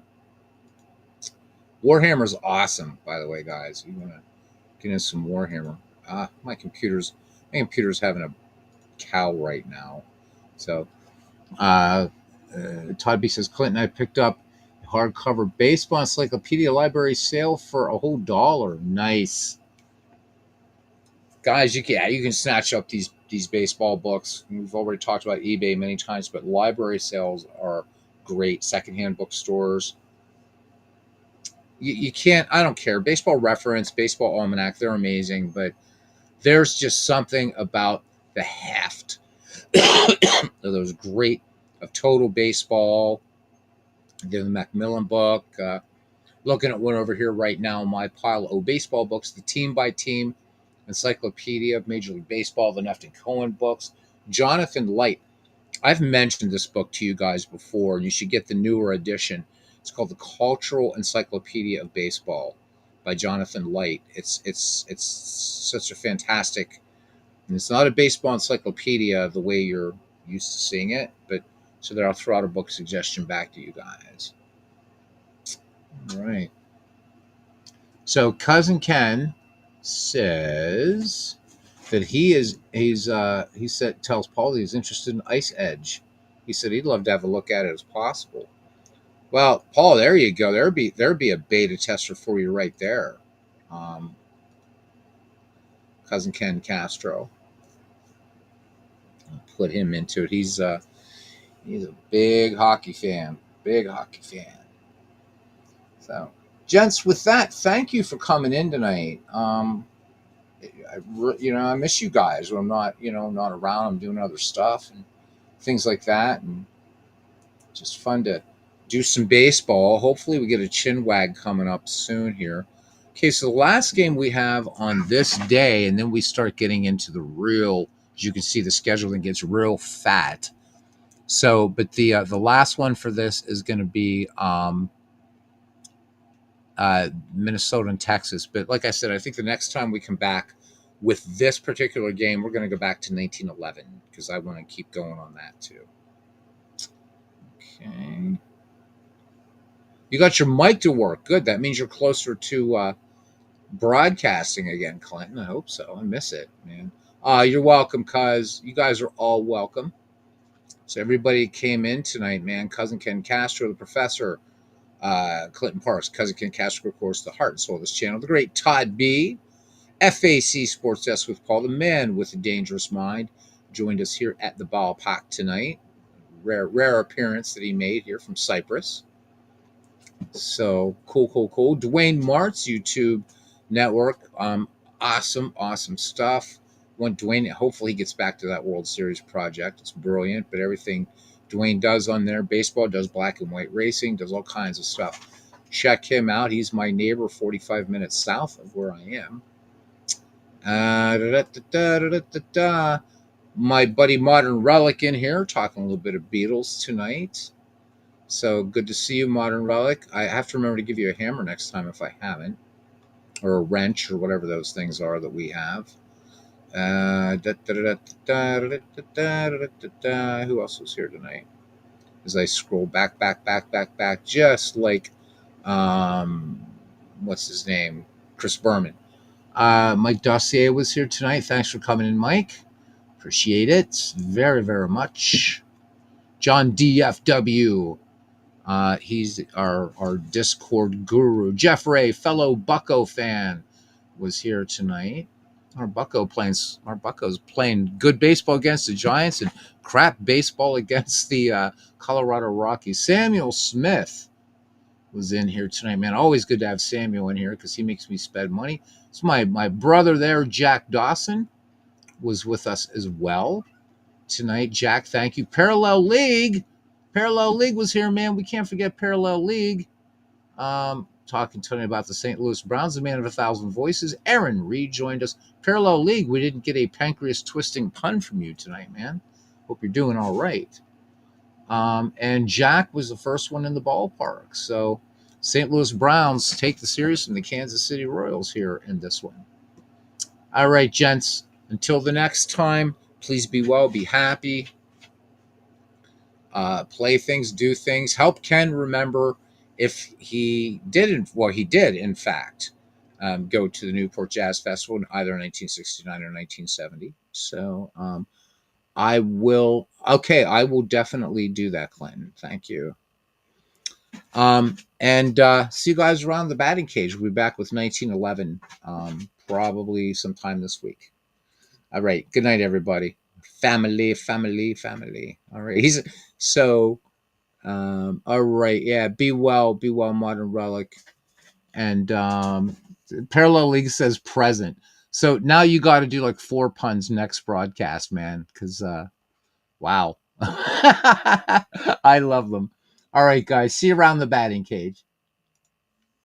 Warhammer's awesome, by the way, guys. You want to get in some Warhammer? My computer's having a cow right now. So Todd B says, Clinton, I picked up hardcover baseball encyclopedia library sale for a whole $1. Nice. Guys, you can snatch up these baseball books. We've already talked about eBay many times, but library sales are great. Secondhand bookstores. You can't. I don't care. Baseball Reference, Baseball Almanac, they're amazing, but there's just something about the heft of those great of Total Baseball. The Macmillan book. Looking at one over here right now in my pile of baseball books, the Team by Team Encyclopedia of Major League Baseball, the Neft and Cohen books. Jonathan Light. I've mentioned this book to you guys before, and you should get the newer edition. It's called The Cultural Encyclopedia of Baseball by Jonathan Light. It's such a fantastic, and it's not a baseball encyclopedia the way you're used to seeing it, but so that I'll throw out a book suggestion back to you guys. All right. So Cousin Ken says that he tells Paul that he's interested in Ice Edge. He said he'd love to have a look at it as possible. Well, Paul, there you go. There'd be a beta tester for you right there. Cousin Ken Castro. I'll put him into it. He's a big hockey fan. Big hockey fan. So, gents, with that, thank you for coming in tonight. I miss you guys when I'm not around. I'm doing other stuff and things like that, and just fun to do some baseball. Hopefully, we get a chin wag coming up soon here. Okay, so the last game we have on this day, and then we start getting into the real. As you can see, the scheduling gets real fat. So, but the last one for this is going to be Minnesota and Texas. But like I said, I think the next time we come back with this particular game, we're going to go back to 1911 because I want to keep going on that too. Okay. You got your mic to work. Good. That means you're closer to broadcasting again, Clinton. I hope so. I miss it, man. You're welcome, cuz. You guys are all welcome. So everybody came in tonight, man. Cousin Ken Castro, the professor, Clinton Parks, Cousin Ken Castro, of course, the heart and soul of this channel, the great Todd B, FAC Sports Desk with Paul, the man with a dangerous mind, joined us here at the ballpark tonight. Rare appearance that he made here from Cyprus. So cool. Dwayne Martz, YouTube network. Awesome stuff. Dwayne, hopefully he gets back to that World Series project. It's brilliant, but everything Dwayne does on there, baseball, does black and white racing, does all kinds of stuff. Check him out. He's my neighbor 45 minutes south of where I am. My buddy Modern Relic in here, talking a little bit of Beatles tonight. So good to see you, Modern Relic. I have to remember to give you a hammer next time if I haven't, or a wrench, or whatever those things are that we have. Who else was here tonight? As I scroll back, just like, what's his name? Chris Berman. Mike Dossier was here tonight. Thanks for coming in, Mike. Appreciate it very, very much. John DFW. He's our Discord guru. Jeff Ray, fellow Bucco fan, was here tonight. Our Bucco's playing good baseball against the Giants and crap baseball against the Colorado Rockies. Samuel Smith was in here tonight, man. Always good to have Samuel in here because he makes me spend money. So my brother there, Jack Dawson, was with us as well tonight. Jack, thank you. Parallel League was here, man. We can't forget Parallel League. Talking to me about the St. Louis Browns, the man of 1,000 voices. Aaron Reed joined us. Parallel League, we didn't get a pancreas twisting pun from you tonight, man. Hope you're doing all right. And Jack was the first one in the ballpark. So St. Louis Browns take the series from the Kansas City Royals here in this one. All right, gents. Until the next time, please be well, be happy. Play things, do things. Help Ken remember if he didn't. Well, he did, in fact, go to the Newport Jazz Festival in either 1969 or 1970. So I will definitely do that, Clinton. Thank you. And see you guys around the batting cage. We'll be back with 1911 probably sometime this week. All right. Good night, everybody. Family, family, family. All right. All right. Yeah. Be well, Modern Relic. And Parallel League says present. So now you got to do like 4 puns next broadcast, man. Because, wow. I love them. All right, guys. See you around the batting cage.